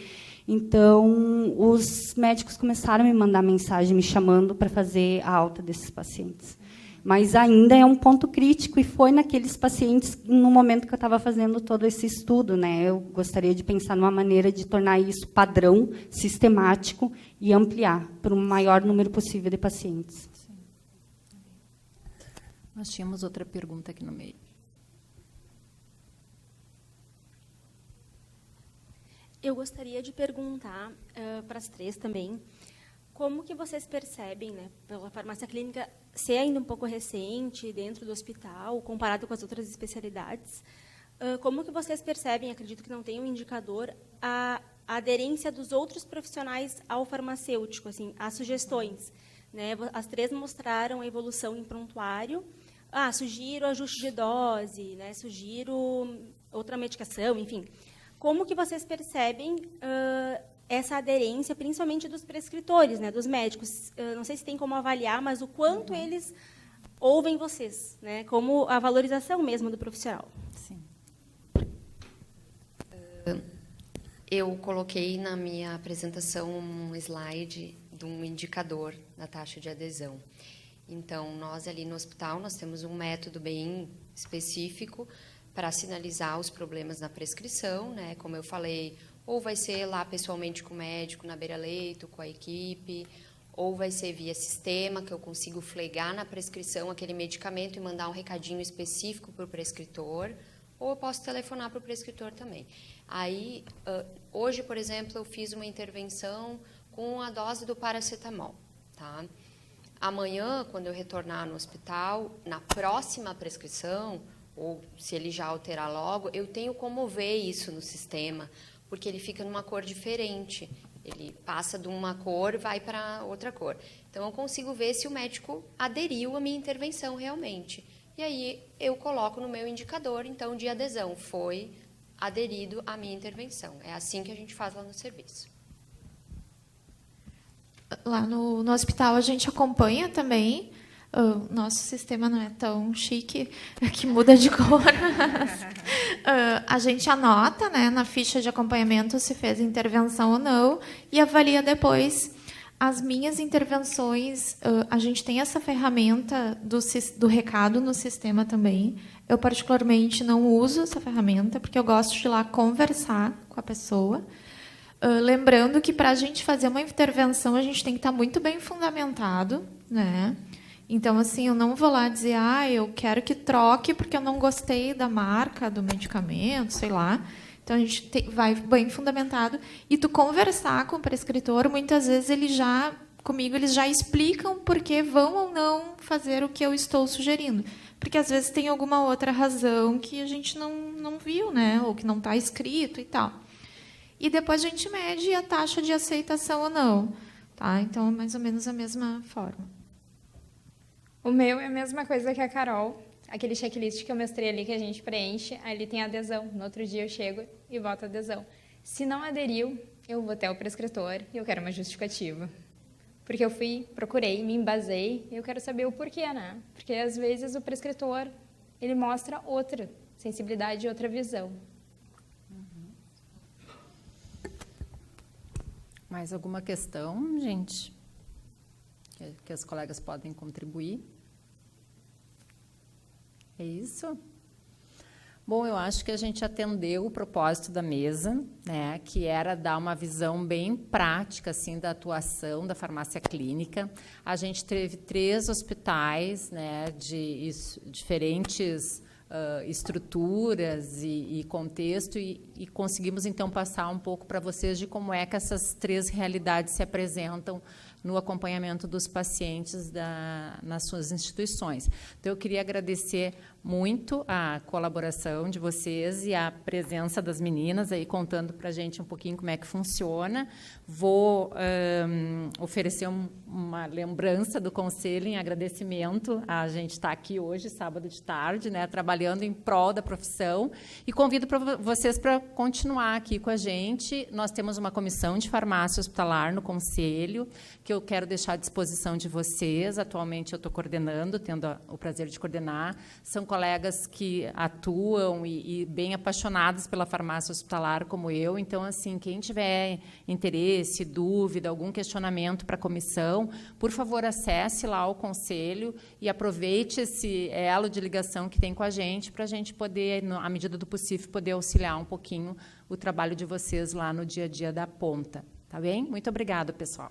Então, os médicos começaram a me mandar mensagem me chamando para fazer a alta desses pacientes. Mas ainda é um ponto crítico, e foi naqueles pacientes, no momento que eu estava fazendo todo esse estudo, né? Eu gostaria de pensar numa maneira de tornar isso padrão, sistemático, e ampliar para o maior número possível de pacientes. Sim. Nós tínhamos outra pergunta aqui no meio. Eu gostaria de perguntar para as três também, como que vocês percebem, né, pela farmácia clínica, ser ainda um pouco recente dentro do hospital, comparado com as outras especialidades, como que vocês percebem, acredito que não tem um indicador, a aderência dos outros profissionais ao farmacêutico, assim, as sugestões, né? As três mostraram a evolução em prontuário. Sugiro ajuste de dose, né? Sugiro outra medicação, enfim. Como que vocês percebem essa aderência, principalmente dos prescritores, né, dos médicos? Não sei se tem como avaliar, mas o quanto eles ouvem vocês, né, como a valorização mesmo do profissional. Sim. Eu coloquei na minha apresentação um slide de um indicador da taxa de adesão. Então, nós ali no hospital, nós temos um método bem específico para sinalizar os problemas na prescrição, né? Como eu falei, ou vai ser lá pessoalmente com o médico, na beira-leito, com a equipe, ou vai ser via sistema, que eu consigo flegar na prescrição aquele medicamento e mandar um recadinho específico para o prescritor, ou eu posso telefonar para o prescritor também. Aí, hoje, por exemplo, eu fiz uma intervenção com a dose do paracetamol, tá? Amanhã, quando eu retornar no hospital, na próxima prescrição, ou se ele já alterar logo, eu tenho como ver isso no sistema, porque ele fica numa cor diferente. Ele passa de uma cor e vai para outra cor. Então, eu consigo ver se o médico aderiu à minha intervenção realmente. E aí, eu coloco no meu indicador, então, de adesão. Foi aderido à minha intervenção. É assim que a gente faz lá no serviço. Lá no hospital, a gente acompanha também. O nosso sistema não é tão chique, que muda de cor. A gente anota, né, na ficha de acompanhamento se fez intervenção ou não e avalia depois. As minhas intervenções, a gente tem essa ferramenta do recado no sistema também. Eu, particularmente, não uso essa ferramenta, porque eu gosto de ir lá conversar com a pessoa. Lembrando que, para a gente fazer uma intervenção, a gente tem que estar muito bem fundamentado, né? Então, assim, eu não vou lá dizer, eu quero que troque porque eu não gostei da marca do medicamento, sei lá. Então, a gente vai bem fundamentado. E tu conversar com o prescritor, muitas vezes eles já explicam por que vão ou não fazer o que eu estou sugerindo. Porque, às vezes, tem alguma outra razão que a gente não viu, né? Ou que não está escrito e tal. E depois a gente mede a taxa de aceitação ou não. Tá? Então, é mais ou menos a mesma forma. O meu é a mesma coisa que a Carol, aquele checklist que eu mostrei ali que a gente preenche, aí ele tem adesão. No outro dia eu chego e boto adesão. Se não aderiu, eu vou até o prescritor e eu quero uma justificativa. Porque eu procurei, me embasei e eu quero saber o porquê, né? Porque às vezes o prescritor, ele mostra outra sensibilidade e outra visão. Mais alguma questão, gente? Que as colegas podem contribuir? É isso? Bom, eu acho que a gente atendeu o propósito da mesa, né, que era dar uma visão bem prática assim, da atuação da farmácia clínica. A gente teve 3 hospitais, né, de diferentes estruturas e contexto, e conseguimos, então, passar um pouco para vocês de como é que essas 3 realidades se apresentam no acompanhamento dos pacientes nas suas instituições. Então, eu queria agradecer muito a colaboração de vocês e a presença das meninas aí contando para a gente um pouquinho como é que funciona. Vou oferecer uma lembrança do conselho em agradecimento a gente estar aqui hoje, sábado de tarde, né, trabalhando em prol da profissão, e convido vocês para continuar aqui com a gente. Nós temos uma comissão de farmácia hospitalar no conselho, que que eu quero deixar à disposição de vocês. Atualmente eu estou coordenando, tendo o prazer de coordenar. São colegas que atuam e bem apaixonados pela farmácia hospitalar, como eu. Então, assim, quem tiver interesse, dúvida, algum questionamento para a comissão, por favor, acesse lá o conselho e aproveite esse elo de ligação que tem com a gente para a gente poder, à medida do possível, poder auxiliar um pouquinho o trabalho de vocês lá no dia a dia da ponta. Tá bem? Muito obrigada, pessoal.